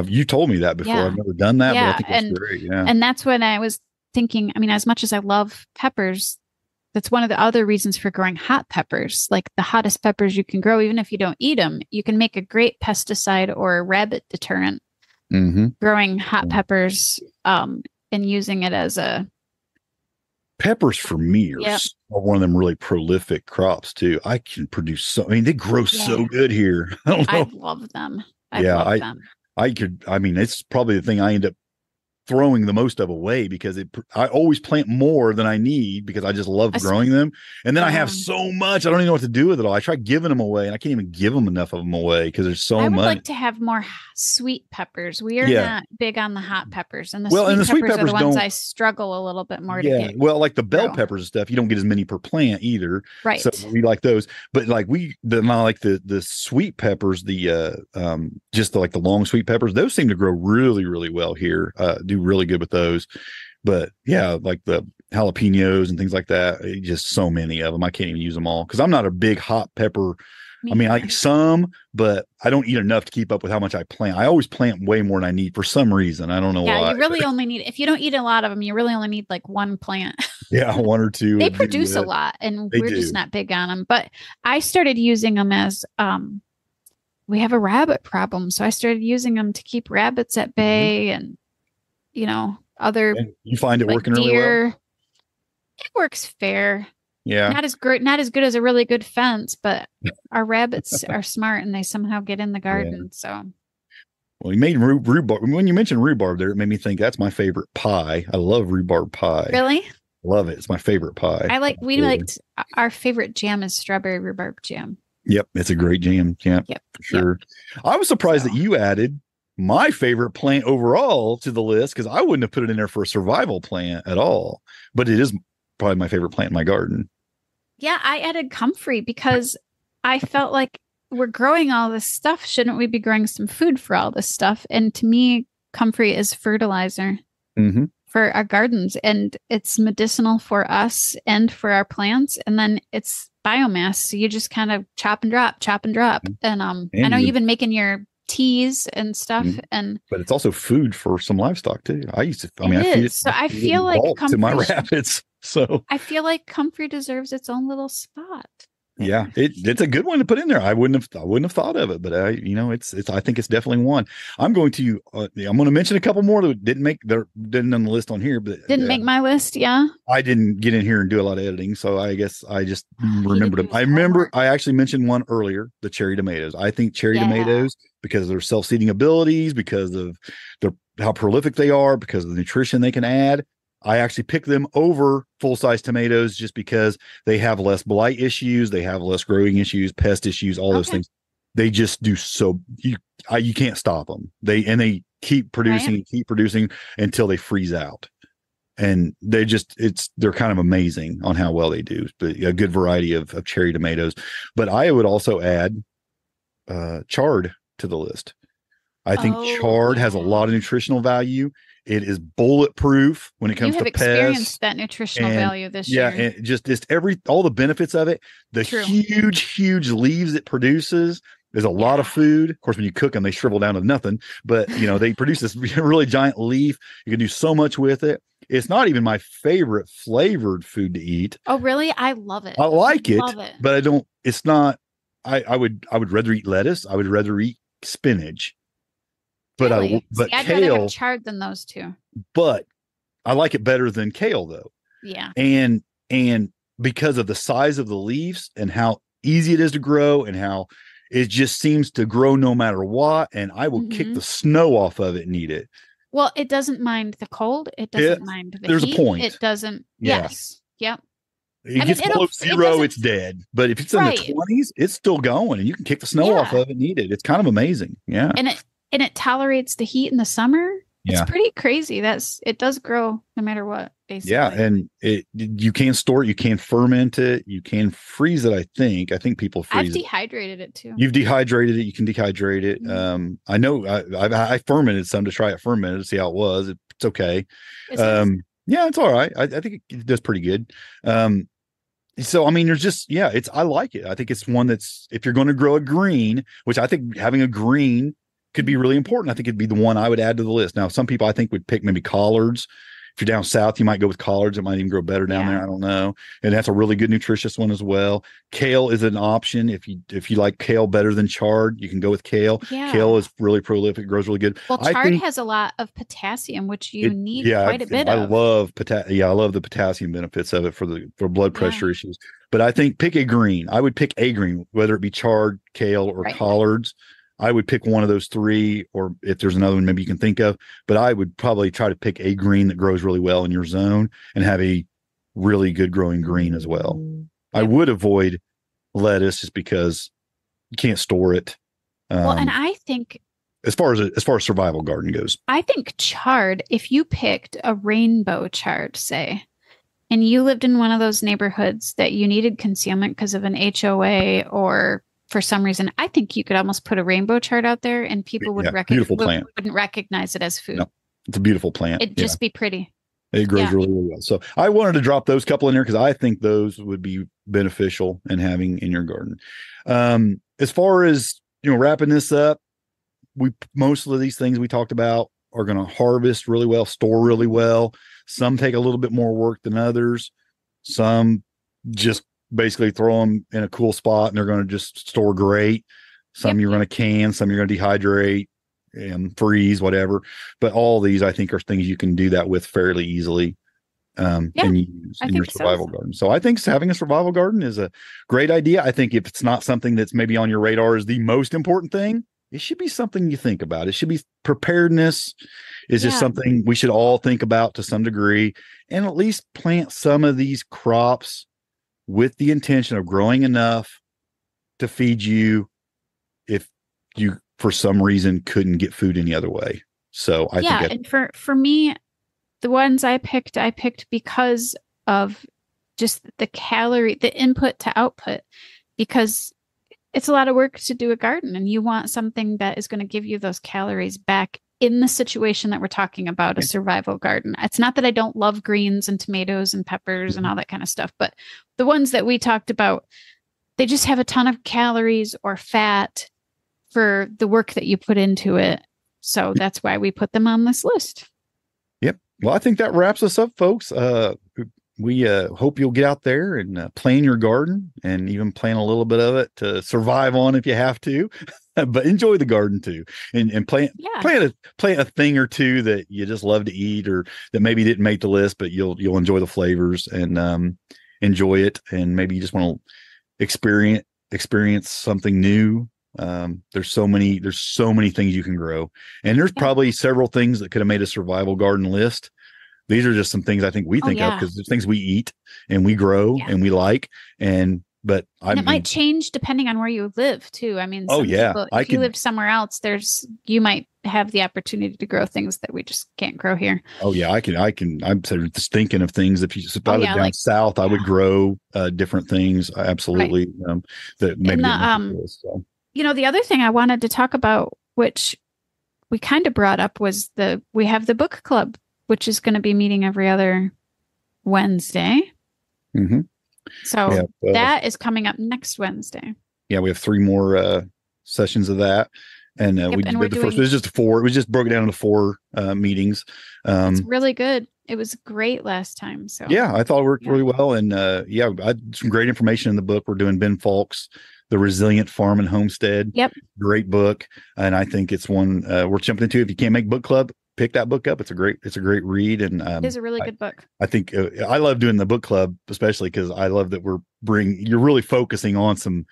You told me that before. Yeah. I've never done that, but I Yeah, think that's great. Yeah. and that's when I was thinking. I mean, as much as I love peppers, that's one of the other reasons for growing hot peppers, like the hottest peppers you can grow. Even if you don't eat them, you can make a great pesticide or a rabbit deterrent. Mm-hmm. Growing hot peppers and using it as a Peppers for me are one of them really prolific crops too. I can produce so. I mean, they grow so good here. I don't know. I love them. I love them. I mean, it's probably the thing I end up throwing the most of away because I always plant more than I need because I just love growing them. And then I have so much, I don't even know what to do with it all. I try giving them away and I can't even give them enough of them away because there's so much. I would like to have more sweet peppers. We are not big on the hot peppers, and the sweet peppers are the ones I struggle a little bit more to get. Well, like the bell peppers and stuff, you don't get as many per plant either. Right. So we like those. But like the sweet peppers, just the long sweet peppers, those seem to grow really, really well here. Do really good with those. But yeah, like the jalapenos and things like that, just so many of them. I can't even use them all because I'm not a big hot pepper. I mean, I eat some, but I don't eat enough to keep up with how much I plant. I always plant way more than I need for some reason. I don't know why. Yeah, you really only need, if you don't eat a lot of them, you really only need like one plant. Yeah, one or two. They produce a lot, and we're just not big on them. But I started using them as we have a rabbit problem, so I started using them to keep rabbits at bay, and other. And you find it working really well? It works fair. Yeah. Not as good as a really good fence, but our rabbits are smart and they somehow get in the garden. So. Well, you made rhubarb. When you mentioned rhubarb there, it made me think that's my favorite pie. I love rhubarb pie. Really? Love it. It's my favorite pie. Our favorite jam is strawberry rhubarb jam. Yep. It's a great jam. Yeah, for sure. Yep. I was surprised that you added my favorite plant overall to the list because I wouldn't have put it in there for a survival plant at all, but it is probably my favorite plant in my garden. Yeah, I added comfrey because I felt like we're growing all this stuff. Shouldn't we be growing some food for all this stuff? And to me, comfrey is fertilizer for our gardens, and it's medicinal for us and for our plants. And then it's biomass, so you just kind of chop and drop. And I know you've been making your teas and stuff, but it's also food for some livestock too. I feed it. So I feel like to my rabbits. So I feel like comfrey deserves its own little spot. Yeah, it's a good one to put in there. I wouldn't have thought of it, but I think it's definitely one. I'm going to mention a couple more that didn't on the list on here, but didn't make my list. Yeah, I didn't get in here and do a lot of editing, so I guess I just remembered them. I remember I actually mentioned one earlier, the cherry tomatoes. I think cherry tomatoes, because of their self-seeding abilities, because of how prolific they are, because of the nutrition they can add. I actually pick them over full-size tomatoes just because they have less blight issues, they have less growing issues, pest issues, all those things. They just do so you can't stop them. They keep producing and keep producing until they freeze out. And they're kind of amazing on how well they do. But a good variety of cherry tomatoes. But I would also add chard to the list. I think chard has a lot of nutritional value. It is bulletproof when it comes to pests. You have experienced that nutritional value this year. Yeah, and just all the benefits of it. The huge leaves it produces. There's a lot of food. Of course, when you cook them, they shrivel down to nothing. But they produce this really giant leaf. You can do so much with it. It's not even my favorite flavored food to eat. Oh, really? I love it. I like it, Love it. but I don't. It's not. I would rather eat lettuce. I would rather eat spinach. But Really? but I'd rather kale. have chard than those two. But I like it better than kale though. Yeah. And because of the size of the leaves and how easy it is to grow and how it just seems to grow no matter what, and I will kick the snow off of it and eat it. Well, it doesn't mind the cold. It doesn't mind the there's heat. A point. It doesn't. Yeah. Yes. Yep. It gets below zero, it's dead. But if it's in the 20s, it's still going, and you can kick the snow off of it and eat it. It's kind of amazing. Yeah. And it tolerates the heat in the summer. It's pretty crazy. It does grow no matter what, basically. Yeah, and you can store it, you can ferment it, you can freeze it. I think people freeze. I've dehydrated it too. You've dehydrated it. You can dehydrate it. I know. I fermented some to try it fermented to see how it was. It's okay. Yeah, it's all right. I think it does pretty good. So I mean, there's just I like it. I think it's one that's, if you're going to grow a green, which I think having a green could be really important. I think it'd be the one I would add to the list. Now, some people I think would pick maybe collards. If you're down south, you might go with collards. It might even grow better down there. I don't know. And that's a really good nutritious one as well. Kale is an option. If you like kale better than chard, you can go with kale. Yeah. Kale is really prolific, grows really good. Well, chard has a lot of potassium, which you need quite a bit of. I love the potassium benefits of it for blood pressure issues. But I think pick a green. I would pick a green, whether it be chard, kale, or collards. I would pick one of those three, or if there's another one maybe you can think of, but I would probably try to pick a green that grows really well in your zone and have a really good growing green as well. Yep. I would avoid lettuce just because you can't store it. Well, and I think as far as survival garden goes, I think chard, if you picked a rainbow chard, say, and you lived in one of those neighborhoods that you needed concealment because of an HOA or for some reason, I think you could almost put a rainbow chard out there and people would wouldn't recognize it as food. No, it's a beautiful plant. It'd just be pretty. It grows really, really well. So I wanted to drop those couple in there because I think those would be beneficial in having in your garden. As far as, wrapping this up, most of these things we talked about are going to harvest really well, store really well. Some take a little bit more work than others. Some just basically throw them in a cool spot and they're going to just store great. Some you're going to can, some you're going to dehydrate and freeze, whatever. But all these, I think, are things you can do that with fairly easily and use in your survival garden. So I think having a survival garden is a great idea. I think if it's not something that's maybe on your radar as the most important thing, it should be something you think about. It should be preparedness is just something we should all think about to some degree, and at least plant some of these crops with the intention of growing enough to feed you if you, for some reason, couldn't get food any other way. So I think and for me, the ones I picked because of just the input to output, because it's a lot of work to do a garden and you want something that is going to give you those calories back in the situation that we're talking about, a survival garden. It's not that I don't love greens and tomatoes and peppers and all that kind of stuff, but the ones that we talked about, they just have a ton of calories or fat for the work that you put into it. So that's why we put them on this list. Yep. Well, I think that wraps us up, folks. We hope you'll get out there and plan your garden and even plan a little bit of it to survive on if you have to, but enjoy the garden too, and plant a thing or two that you just love to eat or that maybe didn't make the list, but you'll enjoy the flavors and enjoy it. And maybe you just want to experience something new. There's so many things you can grow, and there's probably several things that could have made a survival garden list. These are just some things I think we think of because there's things we eat and we grow and we like. But it might change depending on where you live too. I mean, people, if you lived somewhere else, you might have the opportunity to grow things that we just can't grow here. Oh yeah. I'm just thinking of things. If I lived down south, I would grow different things. Absolutely. Right. That maybe. The other thing I wanted to talk about, which we kind of brought up, was we have the book club, which is going to be meeting every other Wednesday. Mm-hmm. So that is coming up next Wednesday. Yeah, we have 3 more sessions of that. And Yep, we and we're did the first, doing it was just four. It was just broken down into four meetings. it's really good. It was great last time. So Yeah, I thought it worked yeah. really well. And yeah, I had some great information in the book. We're doing Ben Falk's The Resilient Farm and Homestead. Yep. Great book. And I think it's one we're jumping into. If you can't make book club, pick that book up. It's a great read. And It is a really good book. I think I love doing the book club, especially because I love that you're really focusing on some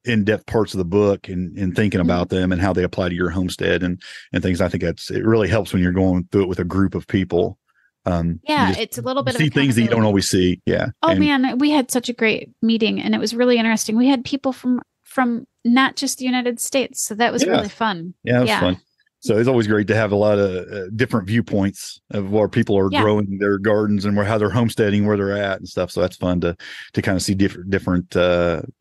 in-depth parts of the book and thinking about them and how they apply to your homestead and things. I think it really helps when you're going through it with a group of people. Yeah, it's a little bit of see things that you don't always see. Yeah. Oh man, we had such a great meeting and it was really interesting. We had people from not just the United States, so that was really fun. Yeah, it was fun. So it's always great to have a lot of different viewpoints of where people are growing their gardens and how they're homesteading, where they're at and stuff. So that's fun to kind of see different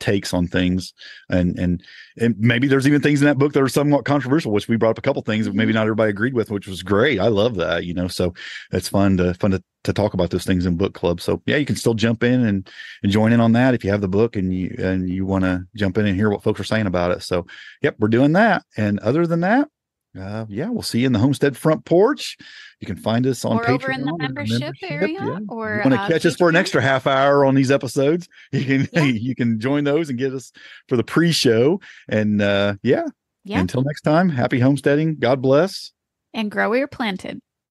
takes on things. And maybe there's even things in that book that are somewhat controversial, which we brought up a couple things that maybe not everybody agreed with, which was great. I love that, so it's fun to talk about those things in book club. So yeah, you can still jump in and join in on that if you have the book and you want to jump in and hear what folks are saying about it. So yep, we're doing that. And other than that, we'll see you in the homestead front porch. You can find us on or Patreon over in the membership area. Yeah. Or you want to catch us for an extra half hour on these episodes, you can join those and get us for the pre-show. And until next time, happy homesteading. God bless. And grow where you're planted.